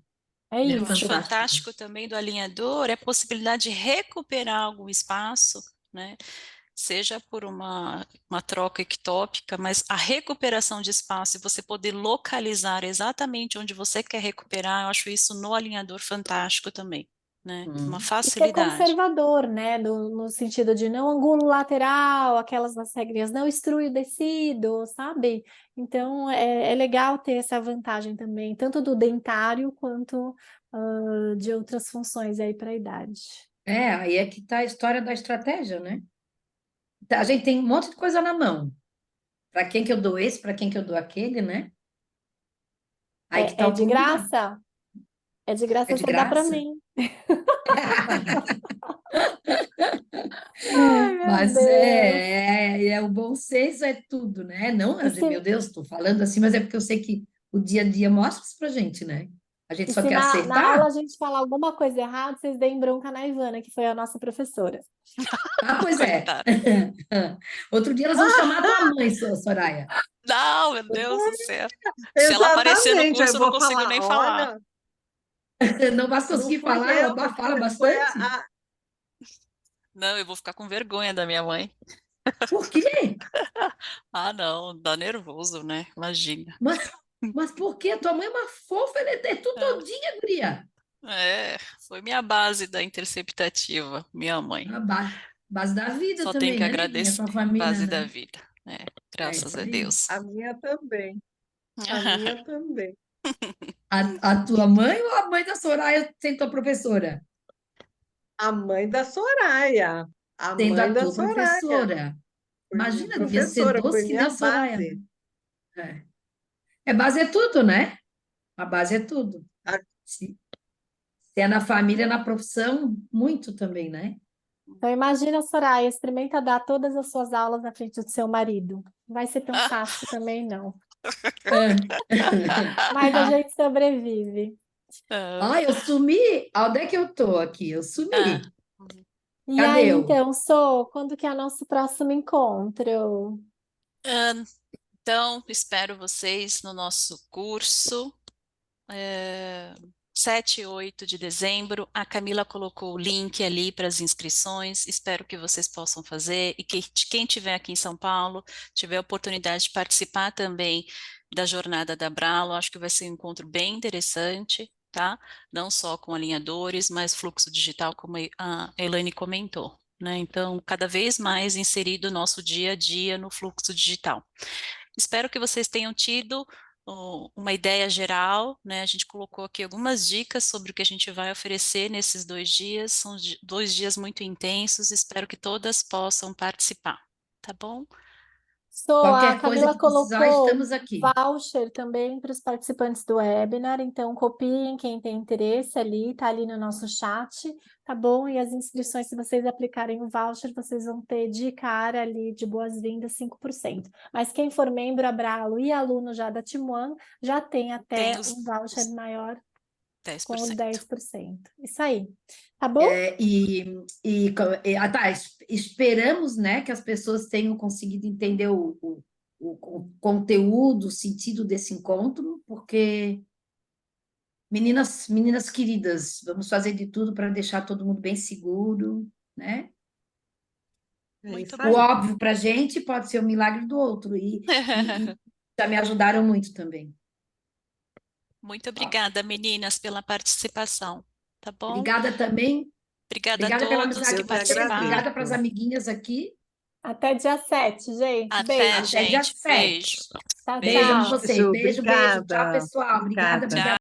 É Ele é Eu acho isso. fantástico. fantástico também do alinhador a possibilidade de recuperar algum espaço, né? Seja por uma troca ectópica, mas a recuperação de espaço e você poder localizar exatamente onde você quer recuperar, eu acho isso no alinhador fantástico também. né? Hum. Uma E ser facilidade. conservador, né? No sentido de não angulo lateral, aquelas das regrinhas, não estrui o tecido, sabe? Então é legal ter essa vantagem também, tanto do dentário quanto de outras funções aí para a idade. Aí é que está a história da estratégia, né? A gente tem um monte de coisa na mão. Para quem que eu dou esse, para quem que eu dou aquele, né? Aí que tá É o de pulo do gato. graça? É de É graça, de você dá para graça? mim. Ai, meu Mas Deus. o bom senso é tudo, né? Não, E meu se, Deus, estou falando assim, mas é porque eu sei que o dia a dia mostra isso pra gente, né? A gente e só se quer na aula acertar. a gente falar alguma coisa errada, vocês deem bronca na Ivana, que foi a nossa professora. Ah, pois é. Coitada. Outro dia elas vão chamar a tua mãe, Soraya. Não, meu Deus do céu. Se ela aparecer no Exatamente, aí curso, eu eu não vou consigo falar, nem falar. olha, Não vai não conseguir fui falar, eu, ela fala foi bastante. Não, eu vou ficar com vergonha da minha mãe. Por quê? Ah, não, dá nervoso, né? Imagina. Mas, mas por quê? Tua mãe é uma fofa, ela é tudo todinha, guria. Foi minha base da interceptativa, minha mãe. A base da vida Só tenho também, que né, neguinha? agradecer, Tua família, base da né? vida. É Graças isso a aí. Deus. a minha também, a minha também. A tua mãe ou a mãe da Soraya sendo tua professora? A mãe da Soraya, a Sendo mãe a da tua Soraya, professora. foi minha Imagina, devia ser professora, foi doce que nem minha a Soraya, né? base. É. Base é tudo, né? A base é tudo. A- Se é na família, na profissão, muito também, né? Então, imagina, Soraya, experimenta dar todas as suas aulas na frente do seu marido. Não vai ser tão fácil também, não. Mas a gente sobrevive. Ah, Ah, eu sumi. Onde é que eu tô aqui? Eu ah. sumi. E Cadê aí, eu? então, Sô, quando que é o nosso próximo encontro? Ah, então, espero vocês no nosso curso. 7 e 8 de dezembro. A Camila colocou o link ali para as inscrições. Espero que vocês possam fazer e que quem estiver aqui em São Paulo tiver a oportunidade de participar também da jornada da Bralo. Acho que vai ser um encontro bem interessante, tá? Não só com alinhadores, mas fluxo digital, como a Elaine comentou, né? Então, cada vez mais inserido o nosso dia a dia no fluxo digital. Espero que vocês tenham tido uma ideia geral, né? A gente colocou aqui algumas dicas sobre o que a gente vai oferecer nesses 2 dias. São 2 dias muito intensos, espero que todas possam participar, tá bom? Sô, a Qualquer coisa Camila que precisar, colocou estamos aqui. voucher também para os participantes do webinar, então copiem quem tem interesse ali, tá ali no nosso chat, tá bom? E as inscrições, se vocês aplicarem o voucher, vocês vão ter de cara ali de boas-vindas 5%. Mas quem for membro Abralo e aluno já da Timoan, já tem Tem até os um voucher maior com os 10%. 10%. Isso aí, tá bom? Tá, esperamos, né, que as pessoas tenham conseguido entender o conteúdo, o sentido desse encontro, porque, meninas queridas, vamos fazer de tudo para deixar todo mundo bem seguro, né? É Muito isso O bom. aí. óbvio para a gente pode ser o milagre do outro, e já me ajudaram muito também. Muito Ó, obrigada, meninas, pela participação, tá bom? obrigada também, Obrigada a obrigada pela todos amizade que Eu de que vocês, participaram. obrigada para as agradeço. amiguinhas aqui. Até dia 7, gente. Até, Beijo. Até dia gente. 7. Beijo. Tchau, Beijo, amo Beijo. tchau. vocês. Beijo, Beijo, beijo. Tchau, obrigada. pessoal. Obrigada, Obrigada. Tchau. obrigada.